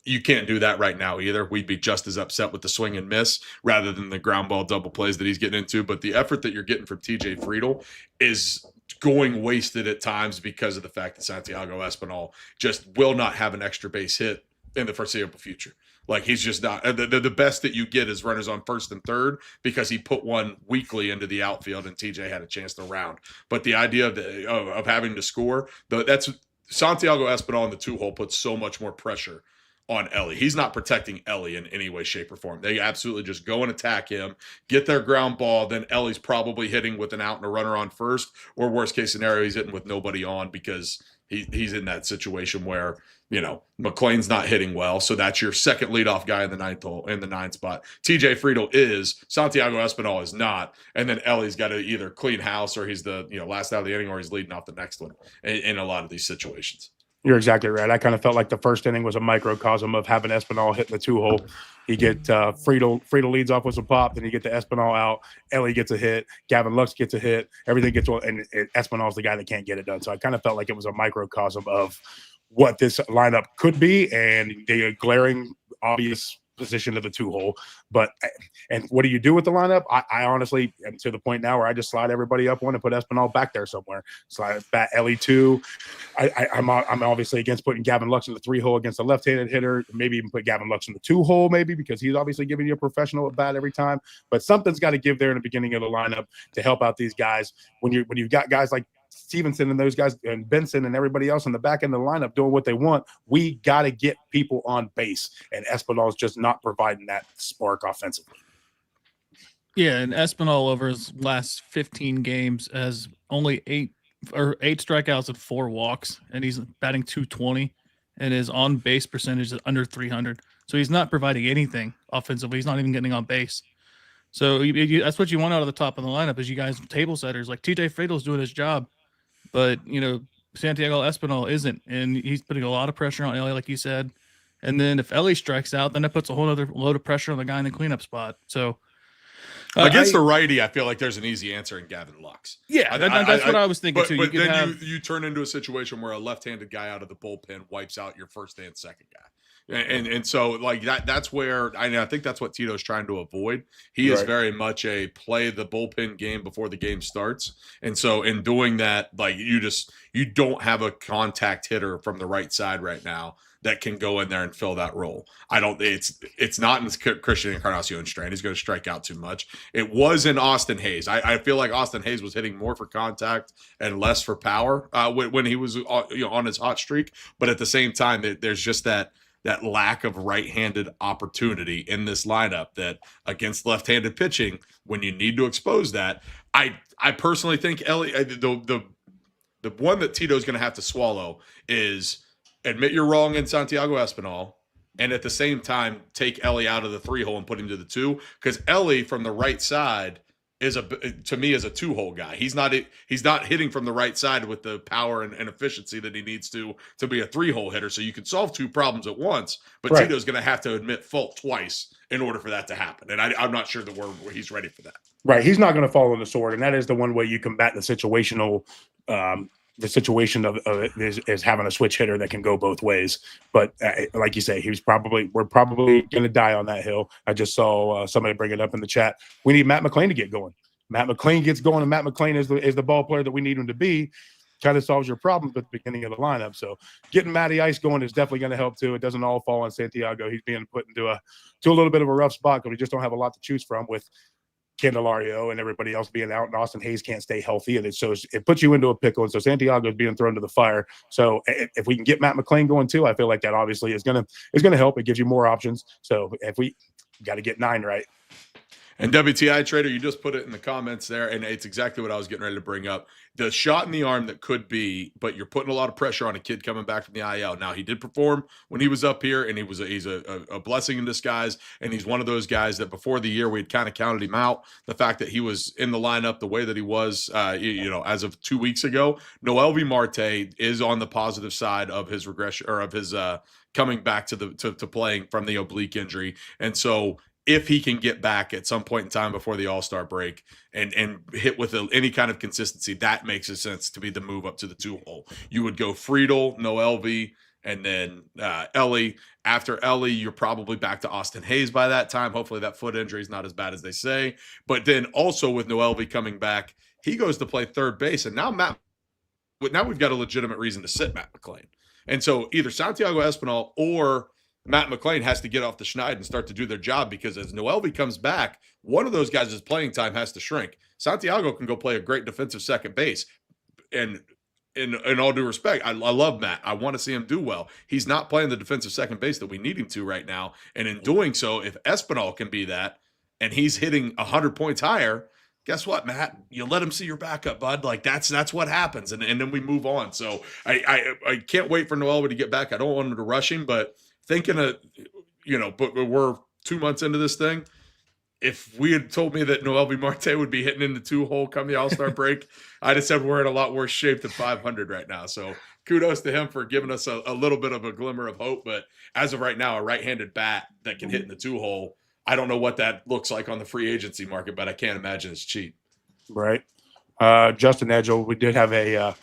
You can't do that right now either. We'd be just as upset with the swing and miss rather than the ground ball double plays that he's getting into. But the effort that you're getting from TJ Friedl is going wasted at times because of the fact that Santiago Espinal just will not have an extra base hit in the foreseeable future. Like he's just not the best that you get is runners on first and third because he put one weakly into the outfield and TJ had a chance to round. But the idea of having to score, that's Santiago Espinal in the 2-hole puts so much more pressure on Ellie. He's not protecting Ellie in any way, shape, or form. They absolutely just go and attack him, get their ground ball, then Ellie's probably hitting with an out and a runner on first, or worst case scenario, he's hitting with nobody on because he's in that situation where, McLean's not hitting well. So that's your second leadoff guy in the ninth spot. TJ Friedel is, Santiago Espinal is not. And then Ellie's got to either clean house or he's the last out of the inning or he's leading off the next one in a lot of these situations. You're exactly right. I kind of felt like the first inning was a microcosm of having Espinal hitting the 2-hole. You get Friedel leads off with some pop, then you get the Espinal out. Ellie gets a hit. Gavin Lux gets a hit. Everything gets – and Espinal's the guy that can't get it done. So I kind of felt like it was a microcosm of what this lineup could be and the glaring, obvious position of the 2-hole. But and what do you do with the lineup? I honestly am to the point now where I just slide everybody up one and put Espinal back there somewhere. Slide back Ellie 2. I'm obviously against putting Gavin Lux in the 3-hole against a left-handed hitter. Maybe even put Gavin Lux in the 2-hole, maybe because he's obviously giving you a professional at bat every time. But something's got to give there in the beginning of the lineup to help out these guys. When you've got guys like Stevenson and those guys and Benson and everybody else in the back end of the lineup doing what they want, we got to get people on base, and Espinal's just not providing that spark offensively. Yeah, and Espinal over his last 15 games has only 8 strikeouts and 4 walks, and he's batting .220, and his on-base percentage is under 300. So he's not providing anything offensively. He's not even getting on base. So that's what you want out of the top of the lineup is you guys table setters. Like TJ Friedel's doing his job, but Santiago Espinal isn't, and he's putting a lot of pressure on Ellie, like you said. And then if Ellie strikes out, then that puts a whole other load of pressure on the guy in the cleanup spot. So against the righty, I feel like there's an easy answer in Gavin Lux. Yeah, that's what I was thinking too. But then you turn into a situation where a left-handed guy out of the bullpen wipes out your first and second guy. And so like that's where I think that's what Tito's trying to avoid. He is very much a play the bullpen game before the game starts. And so in doing that, like you don't have a contact hitter from the right side right now that can go in there and fill that role. It's not in Christian Encarnacion's strain. He's going to strike out too much. It was in Austin Hayes. I feel like Austin Hayes was hitting more for contact and less for power when he was on his hot streak. But at the same time, there's just that lack of right-handed opportunity in this lineup that against left-handed pitching, when you need to expose that, I personally think Ellie, the one that Tito's going to have to swallow is admit you're wrong in Santiago Espinal, and at the same time take Ellie out of the 3-hole and put him to the 2, because Ellie from the right side to me is a 2-hole guy. He's not hitting from the right side with the power and efficiency that he needs to be a 3-hole hitter. So you can solve 2 problems at once, but Tito's going to have to admit fault twice in order for that to happen. And I'm not sure that he's ready for that. Right. He's not going to fall on the sword. And that is the one way you combat the situational, the situation of it is having a switch hitter that can go both ways. But like you say, we're probably going to die on that hill. I just saw somebody bring it up in the chat. We need Matt McLean to get going. Matt McLean gets going, and Matt McLean is the ball player that we need him to be. Kind of solves your problems at the beginning of the lineup. So getting Matty Ice going is definitely going to help too. It doesn't all fall on Santiago. He's being put into a little bit of a rough spot because we just don't have a lot to choose from with Candelario and everybody else being out, and Austin Hayes can't stay healthy, and it puts you into a pickle. And so Santiago is being thrown to the fire. So if we can get Matt McLean going too, I feel like that obviously is gonna help. It gives you more options. So if we got to get 9 right. And WTI Trader, you just put it in the comments there, and it's exactly what I was getting ready to bring up. The shot in the arm that could be, but you're putting a lot of pressure on a kid coming back from the IL. Now, he did perform when he was up here, and he's a blessing in disguise, and he's one of those guys that before the year we had kind of counted him out. The fact that he was in the lineup the way that he was, as of 2 weeks ago, Noelvi Marte is on the positive side of his regression or of his coming back to playing from the oblique injury, and so if he can get back at some point in time before the All-Star break and hit with any kind of consistency, that makes sense to be the move up to the 2-hole. You would go Friedel, Noelvi, and then Ellie. After Ellie, you're probably back to Austin Hayes by that time. Hopefully that foot injury is not as bad as they say. But then also with Noelvi coming back, he goes to play third base. And now we've got a legitimate reason to sit Matt McLean. And so either Santiago Espinal or Matt McClain has to get off the schneid and start to do their job, because as Noelvi comes back, one of those guys' playing time has to shrink. Santiago can go play a great defensive second base. And in all due respect, I love Matt. I want to see him do well. He's not playing the defensive second base that we need him to right now. And in doing so, if Espinal can be that and he's hitting 100 points higher, guess what, Matt? You let him see your backup, bud. Like that's what happens. And then we move on. So I can't wait for Noelvi to get back. I don't want him to rush him, but thinking of, but we're 2 months into this thing. If we had told me that Noelvi Marte would be hitting in the 2-hole come the All-Star break, I'd have said we're in a lot worse shape than 500 right now. So kudos to him for giving us a little bit of a glimmer of hope. But as of right now, a right-handed bat that can hit in the 2-hole, I don't know what that looks like on the free agency market, but I can't imagine it's cheap. Right. Justin Edgel, we did have a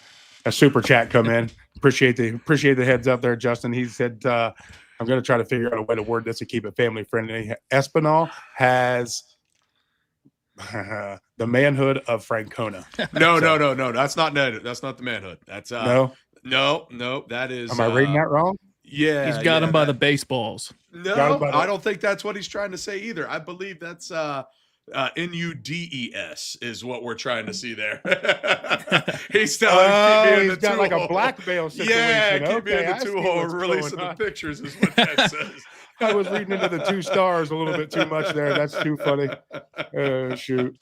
super chat come in. Appreciate the heads up there, Justin. He said, I'm going to try to figure out a way to word this to keep it family friendly. Espinal has the manhood of Francona. No. That's not the manhood. That's no. That is. Am I reading that wrong? Yeah, he's got him by the baseballs. No, I don't think that's what he's trying to say either. I believe that's NUDES is what we're trying to see there. He's telling he's got like a blackmail situation. Yeah, keep me in the 2-hole, releasing the pictures is what that says. I was reading into the 2 stars a little bit too much there. That's too funny. Shoot.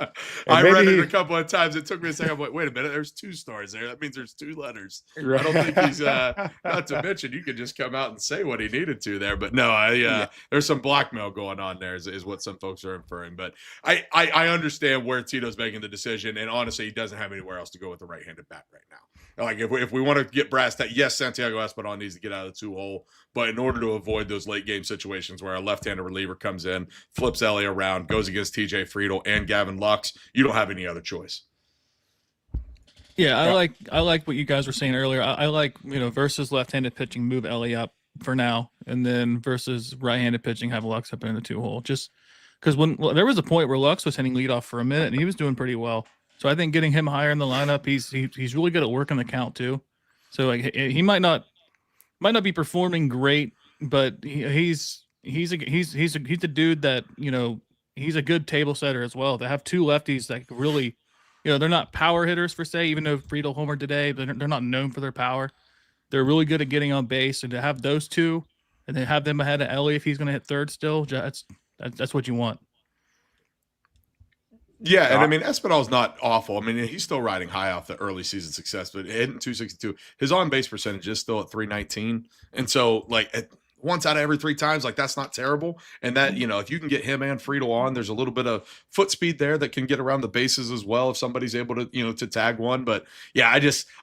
I read it a couple of times. It took me a second. I'm like, wait a minute. There's 2 stars there. That means there's 2 letters. Right. I don't think he's, not to mention, you could just come out and say what he needed to there. But no, there's some blackmail going on there is what some folks are inferring. But I understand where Tito's making the decision. And honestly, he doesn't have anywhere else to go with the right-handed bat right now. Like if we want to get brass that, yes, Santiago Espinal needs to get out of the 2-hole, but in order to avoid those late game situations where a left-handed reliever comes in, flips Ellie around, goes against TJ Friedel and Gavin Lux, you don't have any other choice. Yeah, I like what you guys were saying earlier. I like, versus left-handed pitching, move Ellie up for now, and then versus right-handed pitching, have Lux up in the 2-hole. Just because there was a point where Lux was hitting leadoff for a minute, and he was doing pretty well. So I think getting him higher in the lineup, he's really good at working the count too. So like he might not be performing great, but he's a dude that he's a good table setter as well. To have 2 lefties that really, they're not power hitters per se. Even though Friedel homered today, they're not known for their power. They're really good at getting on base, and to have those 2, and then have them ahead of Ellie if he's going to hit third still, that's what you want. Yeah, and I mean, Espinal's not awful. I mean, he's still riding high off the early season success, but hitting 262. His on-base percentage is still at 319. And so, once out of every 3 times, that's not terrible. And that, if you can get him and Friedel on, there's a little bit of foot speed there that can get around the bases as well if somebody's able to, to tag one. But yeah,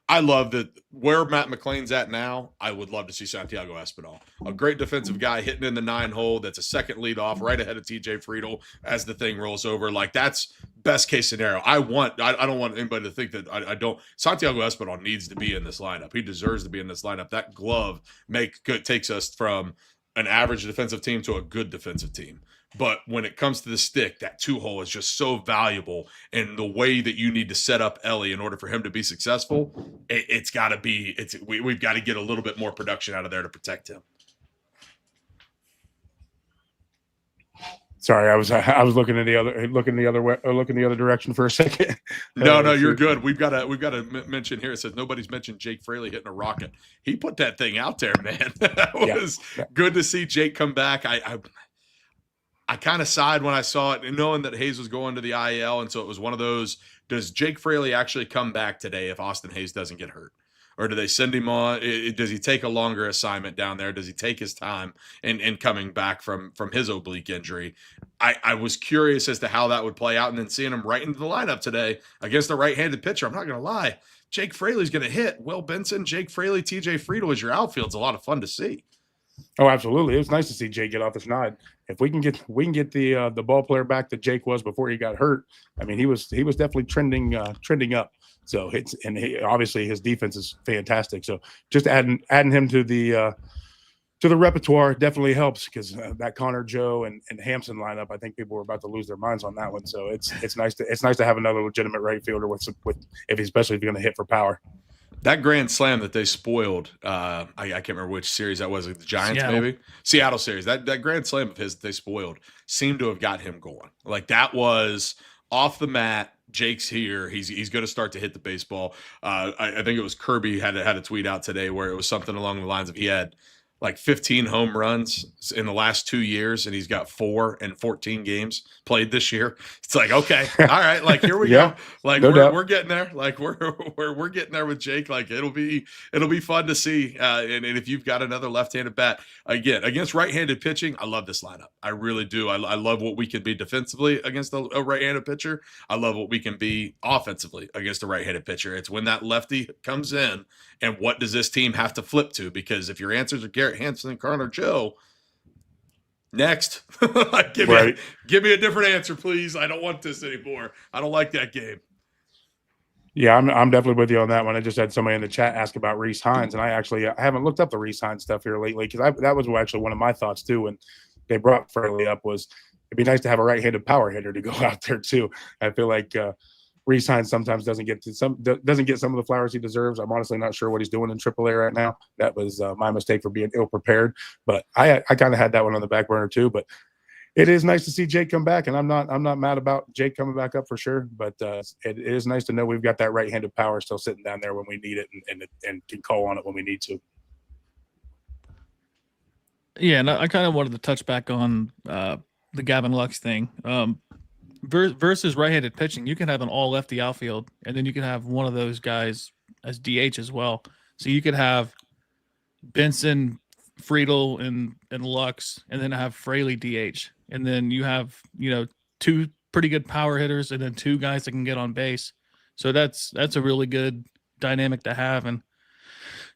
I love that where Matt McClain's at now. I would love to see Santiago Espinal, a great defensive guy hitting in the 9-hole. That's a second lead off right ahead of TJ Friedel as the thing rolls over. That's best case scenario. I don't want anybody to think that I don't. Santiago Espinal needs to be in this lineup. He deserves to be in this lineup. That glove takes us from an average defensive team to a good defensive team. But when it comes to the stick, that 2-hole is just so valuable. And the way that you need to set up Ellie in order for him to be successful, we've got to get a little bit more production out of there to protect him. Sorry, I was looking in the other direction for a second. No, you're good. We've got to mention here. It says nobody's mentioned Jake Fraley hitting a rocket. He put that thing out there, man. That was good to see Jake come back. I kind of sighed when I saw it, knowing that Hayes was going to the IL, and so it was one of those. Does Jake Fraley actually come back today if Austin Hayes doesn't get hurt? Or do they send him on? Does he take a longer assignment down there? Does he take his time in coming back from his oblique injury? I was curious as to how that would play out, and then seeing him right into the lineup today against a right-handed pitcher. I'm not going to lie. Jake Fraley's going to hit. Will Benson, Jake Fraley, TJ Friedel as your outfield's a lot of fun to see. Oh, absolutely. It was nice to see Jake get off the schneid. If we can get the ball player back that Jake was before he got hurt, I mean, he was definitely trending up. So obviously his defense is fantastic. So just adding him to the repertoire definitely helps, because that Connor, Joe, and Hampson lineup, I think people were about to lose their minds on that one. So it's nice to have another legitimate right fielder especially if you're going to hit for power. That grand slam that they spoiled, I can't remember which series that was, the Giants Seattle. maybe? Seattle series. That grand slam of his that they spoiled seemed to have got him going. Like that was off the mat. Jake's here. He's going to start to hit the baseball. I think it was Kirby had a tweet out today where it was something along the lines of he had like 15 home runs in the last 2 years, and he's got 4 in 14 games played this year. It's like, okay, all right, like here we Yeah, go. Like no doubt. we're getting there. Like we're getting there with Jake. Like it'll be fun to see. And if you've got another left-handed bat again against right-handed pitching, I love this lineup. I really do. I love what we can be defensively against a right-handed pitcher. I love what we can be offensively against a right-handed pitcher. It's when that lefty comes in, and what does this team have to flip to? Because if your answers are Garrett Hampson and Connor Joe, next, give me a different answer, please. I don't want this anymore. I don't like that game. Yeah, I'm definitely with you on that one. I just had somebody in the chat ask about Reese Hines, and I haven't looked up the Reese Hines stuff here lately because that was actually one of my thoughts too. When they brought Fairley up, was it'd be nice to have a right-handed power hitter to go out there too. I feel like Reese Hines sometimes doesn't get some of the flowers he deserves. I'm honestly not sure what he's doing in AAA right now. That was my mistake for being ill prepared. But I kind of had that one on the back burner too. But it is nice to see Jake come back, and I'm not mad about Jake coming back up for sure. But it is nice to know we've got that right-handed power still sitting down there when we need it, and can call on it when we need to. Yeah, and I kind of wanted to touch back on the Gavin Lux thing. Versus right-handed pitching, you can have an all lefty outfield, and then you can have one of those guys as DH as well. So you could have Benson, Friedel, and Lux, and then have Fraley DH, and then you have 2 pretty good power hitters, and then 2 guys that can get on base. So that's a really good dynamic to have, and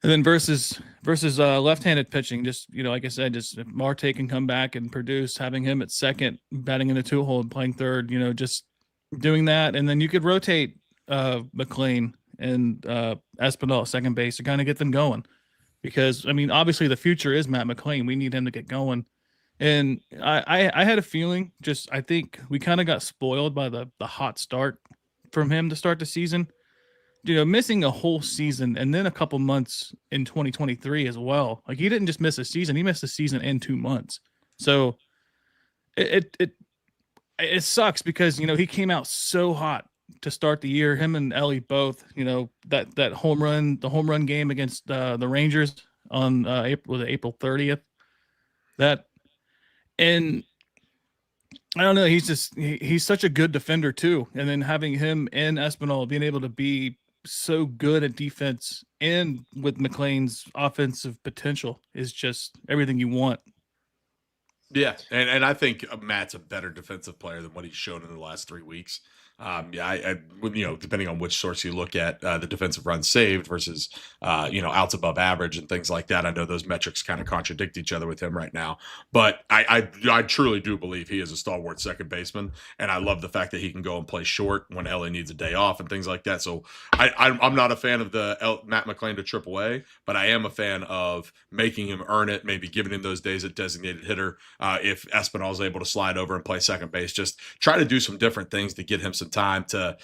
then versus left-handed pitching, just like I said, just if Marte can come back and produce, having him at second, batting in the 2-hole and playing third, just doing that, and then you could rotate McLean and Espinal at second base to kind of get them going, because I mean obviously the future is Matt McLean. We need him to get going, and I had a feeling, I think we kind of got spoiled by the hot start from him to start the season. Missing a whole season and then a couple months in 2023 as well. Like he didn't just miss a season; he missed a season and 2 months. So it sucks because he came out so hot to start the year. Him and Ellie both. That home run game against the Rangers on April 30th. And I don't know. He's such a good defender too. And then having him and Espinal being able to be so good at defense and with McLean's offensive potential is just everything you want. Yeah, and I think Matt's a better defensive player than what he's shown in the last 3 weeks. Depending on which source you look at, the defensive runs saved versus, outs above average and things like that. I know those metrics kind of contradict each other with him right now, but I truly do believe he is a stalwart second baseman, and I love the fact that he can go and play short when Ellie needs a day off and things like that. So I'm not a fan of the Matt McLean to AAA, but I am a fan of making him earn it, maybe giving him those days at designated hitter. If Espinal is able to slide over and play second base, just try to do some different things to get him some time to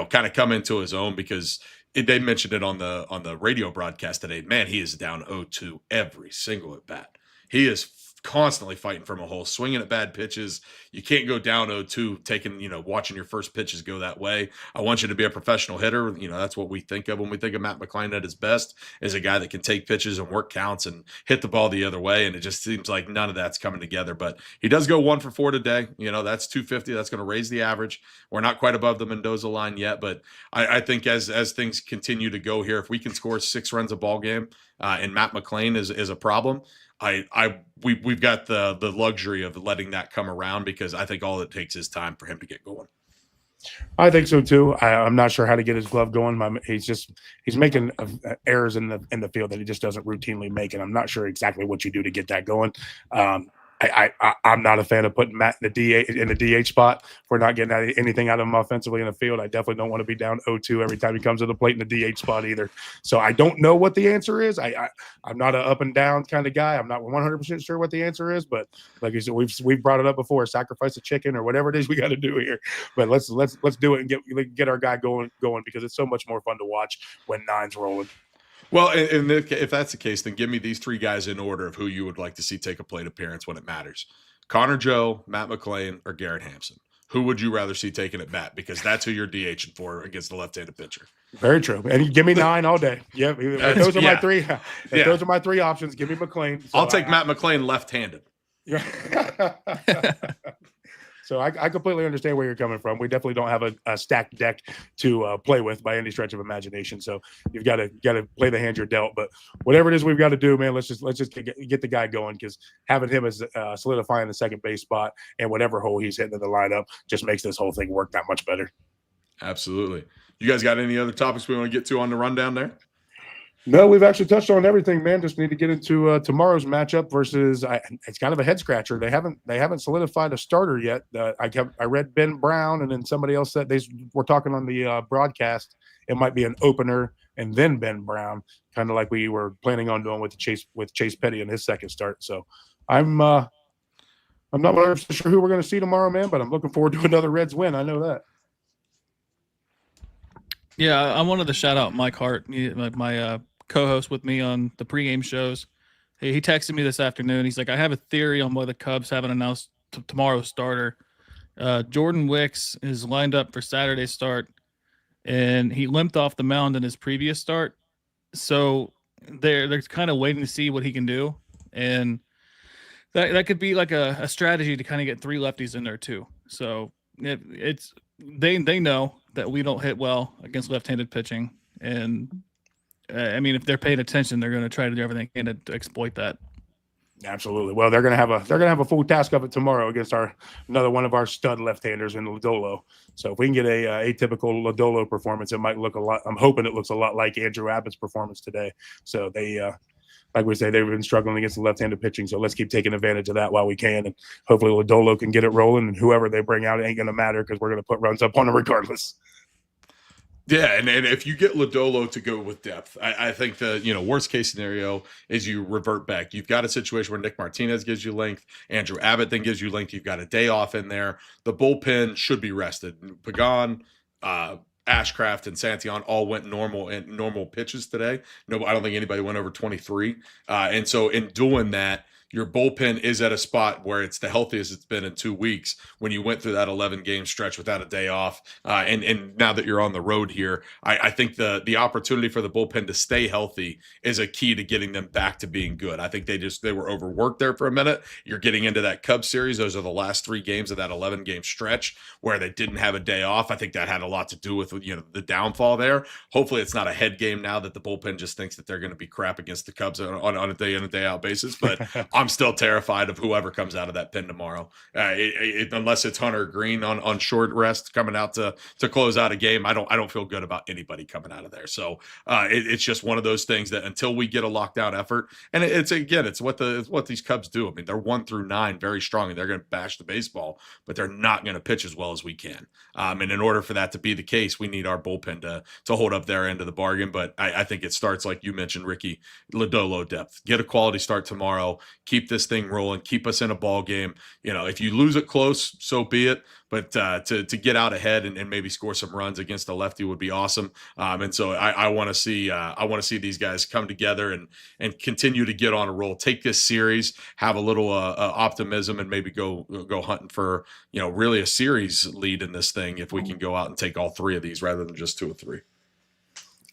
kind of come into his own, because they mentioned it on the radio broadcast today. Man, he is down 0-2 every single at bat. He is constantly fighting from a hole, swinging at bad pitches. You can't go down 0-2 watching your first pitches go that way. I want you to be a professional hitter. That's what we think of when we think of Matt McLean at his best, is a guy that can take pitches and work counts and hit the ball the other way. And it just seems like none of that's coming together, but he does go 1 for 4 today. That's 250. That's going to raise the average. We're not quite above the Mendoza line yet, but I think as things continue to go here, if we can score 6 runs a ball game and Matt McLean is a problem, we've got the luxury of letting that come around, because I think all it takes is time for him to get going. I think so too. I'm not sure how to get his glove going. He's making errors in the field that he just doesn't routinely make, and I'm not sure exactly what you do to get that going. I'm not a fan of putting Matt in the DH spot. If we're not getting anything out of him offensively in the field, I definitely don't want to be down 0-2 every time he comes to the plate in the DH spot either. So I don't know what the answer is. I'm not an up and down kind of guy. I'm not 100% sure what the answer is, but like you said, we've brought it up before: sacrifice a chicken or whatever it is we got to do here. But let's do it and get our guy going, because it's so much more fun to watch when 9's rolling. Well, if that's the case, then give me these three guys in order of who you would like to see take a plate appearance when it matters. Connor Joe, Matt McClain, or Garrett Hampson. Who would you rather see taking at bat? Because that's who you're DHing for against the left-handed pitcher. Very true. And you give me 9 all day. Yeah, those are my three. Those are my three options. Give me McClain. So I'll take Matt McClain left-handed. Yeah. So I completely understand where you're coming from. We definitely don't have a stacked deck to play with by any stretch of imagination. So you've got to play the hand you're dealt. But whatever it is we've got to do, man, let's just get the guy going, because having him as solidifying the second base spot and whatever hole he's hitting in the lineup just makes this whole thing work that much better. Absolutely. You guys got any other topics we want to get to on the rundown there? No, we've actually touched on everything, man. Just need to get into tomorrow's matchup versus. It's kind of a head scratcher. They haven't solidified a starter yet. I read Ben Brown, and then somebody else said they were talking on the broadcast. It might be an opener and then Ben Brown, kind of like we were planning on doing with Chase Petty in his second start. So I'm not 100% sure who we're going to see tomorrow, man. But I'm looking forward to another Reds win. I know that. Yeah, I wanted to shout out Mike Hart, my co-host with me on the pregame shows. He texted me this afternoon. He's like, I have a theory on why the Cubs haven't announced tomorrow's starter. Jordan Wicks is lined up for Saturday's start, and he limped off the mound in his previous start. So they're kind of waiting to see what he can do, and that could be like a strategy to kind of get 3 lefties in there too. So they know that we don't hit well against left-handed pitching, and I mean, if they're paying attention, they're going to try to do everything they can to exploit that. Absolutely. Well, they're going to have a full task of it tomorrow against another one of our stud left-handers in Lodolo. So if we can get a atypical Lodolo performance, it might look a lot. I'm hoping it looks a lot like Andrew Abbott's performance today. So they, like we say, they've been struggling against the left-handed pitching. So let's keep taking advantage of that while we can, and hopefully Lodolo can get it rolling. And whoever they bring out, it ain't going to matter because we're going to put runs up on them regardless. Yeah, and if you get Lodolo to go with depth, I think the worst case scenario is you revert back. You've got a situation where Nick Martinez gives you length, Andrew Abbott then gives you length. You've got a day off in there. The bullpen should be rested. Pagan, Ashcraft, and Santillan all went normal pitches today. No, I don't think anybody went over 23. And so in doing that, your bullpen is at a spot where it's the healthiest it's been in 2 weeks when you went through that 11-game stretch without a day off. And now that you're on the road here, I think the opportunity for the bullpen to stay healthy is a key to getting them back to being good. I think they were overworked there for a minute. You're getting into that Cubs series. Those are the last 3 games of that 11-game stretch where they didn't have a day off. I think that had a lot to do with the downfall there. Hopefully it's not a head game now that the bullpen just thinks that they're going to be crap against the Cubs on a day in and day out basis. But I'm still terrified of whoever comes out of that pen tomorrow. Unless it's Hunter Green on short rest coming out to close out a game, I don't feel good about anybody coming out of there. So it's just one of those things that until we get a lockdown effort, and it's what these Cubs do. I mean, they're 1 through 9 very strong, and they're going to bash the baseball, but they're not going to pitch as well as we can. And in order for that to be the case, we need our bullpen to hold up their end of the bargain. But I think it starts, like you mentioned, Ricky, Lodolo depth. Get a quality start tomorrow. Keep this thing rolling. Keep us in a ball game. If you lose it close, so be it. But to get out ahead and maybe score some runs against a lefty would be awesome. And so I want to see these guys come together and continue to get on a roll. Take this series, have a little optimism, and maybe go hunting for really a series lead in this thing if we can go out and take all 3 of these rather than just 2 or 3.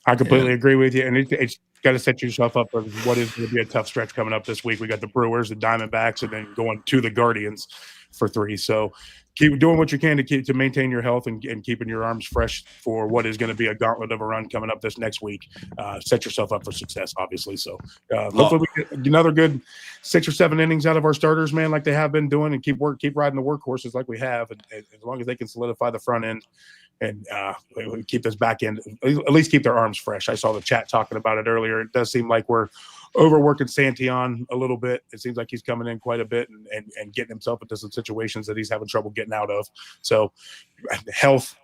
I completely agree with you, and it's got to set yourself up for what is going to be a tough stretch coming up this week. We got the Brewers, the Diamondbacks, and then going to the Guardians for 3. So keep doing what you can to maintain your health and keeping your arms fresh for what is going to be a gauntlet of a run coming up this next week. Set yourself up for success, obviously. So hopefully we get another good 6 or 7 innings out of our starters, man, like they have been doing, and keep riding the workhorses like we have. And as long as they can solidify the front end and keep this back end, at least keep their arms fresh. I saw the chat talking about it earlier. It does seem like we're overworking Santillan a little bit. It seems like he's coming in quite a bit and getting himself into some situations that he's having trouble getting out of. So health,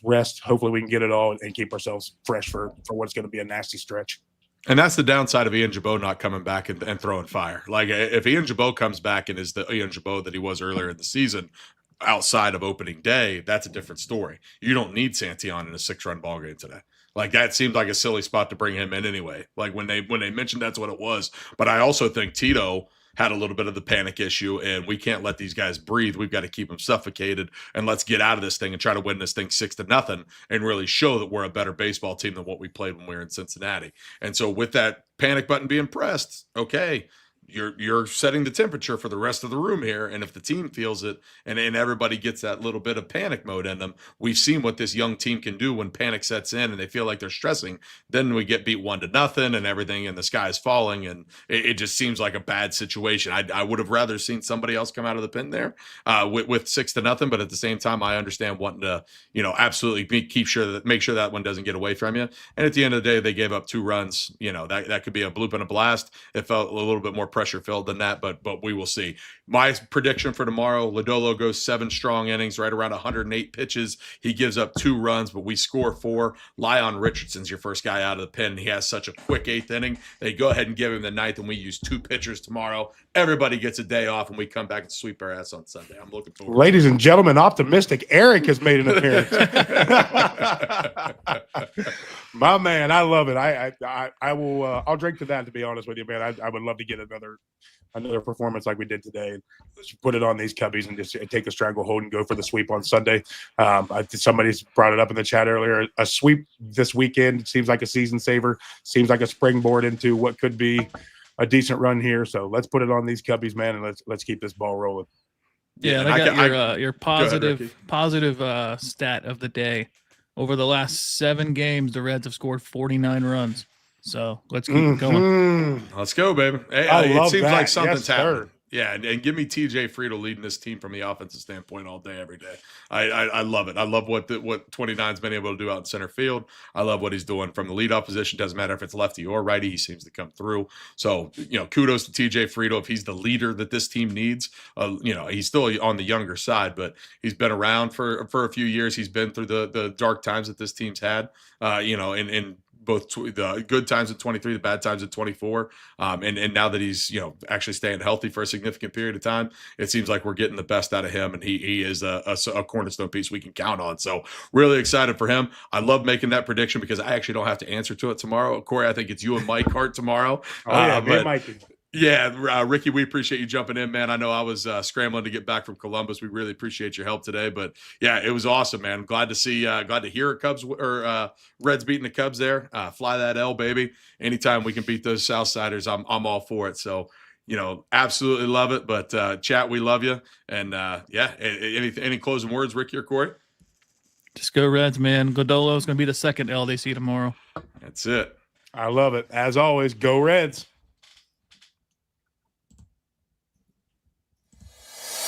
rest. Hopefully we can get it all and keep ourselves fresh for what's going to be a nasty stretch. And that's the downside of Ian Jabot not coming back and throwing fire. Like if Ian Jabot comes back and is the Ian Jabot that he was earlier in the season, outside of opening day, that's a different story. You don't need Santillan in a 6-run ball game today. Like, that seemed like a silly spot to bring him in anyway. Like, when they mentioned that's what it was. But I also think Tito had a little bit of the panic issue, and we can't let these guys breathe. We've got to keep them suffocated, and let's get out of this thing and try to win this thing 6-0 and really show that we're a better baseball team than what we played when we were in Cincinnati. And so with that panic button being pressed, okay, you're setting the temperature for the rest of the room here. And if the team feels it and everybody gets that little bit of panic mode in them, we've seen what this young team can do when panic sets in and they feel like they're stressing. Then we get beat 1-0 and everything, and the sky is falling, and it just seems like a bad situation. I would have rather seen somebody else come out of the pen there with 6-0, but at the same time, I understand wanting to, absolutely make sure that one doesn't get away from you. And at the end of the day, they gave up 2 runs. That could be a bloop and a blast. It felt a little bit more pressure filled than that, but we will see. My prediction for tomorrow: Lodolo goes 7 strong innings, right around 108 pitches. He gives up 2 runs, but we score 4. Lyon Richardson's your first guy out of the pen. He has such a quick 8th inning. They go ahead and give him the 9th, and we use 2 pitchers tomorrow. Everybody gets a day off, and we come back and sweep our ass on Sunday. I'm looking forward. Ladies and gentlemen, optimistic Eric has made an appearance. My man, I love it. I will. I'll drink to that. To be honest with you, man, I would love to get another performance like we did today, and just put it on these Cubbies and just take a stranglehold and go for the sweep on Sunday. Somebody's brought it up in the chat earlier. A sweep this weekend seems like a season saver. Seems like a springboard into what could be a decent run here. So let's put it on these Cubbies, man, and let's keep this ball rolling. Yeah, and I got your positive stat of the day. Over the last 7 games, the Reds have scored 49 runs. So let's keep it going. Let's go, baby. Hey, it seems like something's happening. Yeah, and give me TJ Friedel leading this team from the offensive standpoint all day, every day. I love it. I love what 29's been able to do out in center field. I love what he's doing from the leadoff position. Doesn't matter if it's lefty or righty. He seems to come through. So, kudos to TJ Friedel. If he's the leader that this team needs, he's still on the younger side, but he's been around for a few years. He's been through the dark times that this team's had, in both the good times in 23, the bad times in 24. And now that he's, actually staying healthy for a significant period of time, it seems like we're getting the best out of him. And he is a cornerstone piece we can count on. So really excited for him. I love making that prediction because I actually don't have to answer to it tomorrow. Corey, I think it's you and Mike Hart tomorrow. Me and Mike. Yeah, Ricky, we appreciate you jumping in, man. I know I was scrambling to get back from Columbus. We really appreciate your help today, but yeah, it was awesome, man. Glad to hear Cubs or Reds beating the Cubs there. Fly that L, baby. Anytime we can beat those Southsiders, I'm all for it. So, absolutely love it. But chat, we love you. And any closing words, Ricky or Corey? Just go Reds, man. Lodolo is going to be the second L they see tomorrow. That's it. I love it. As always, go Reds.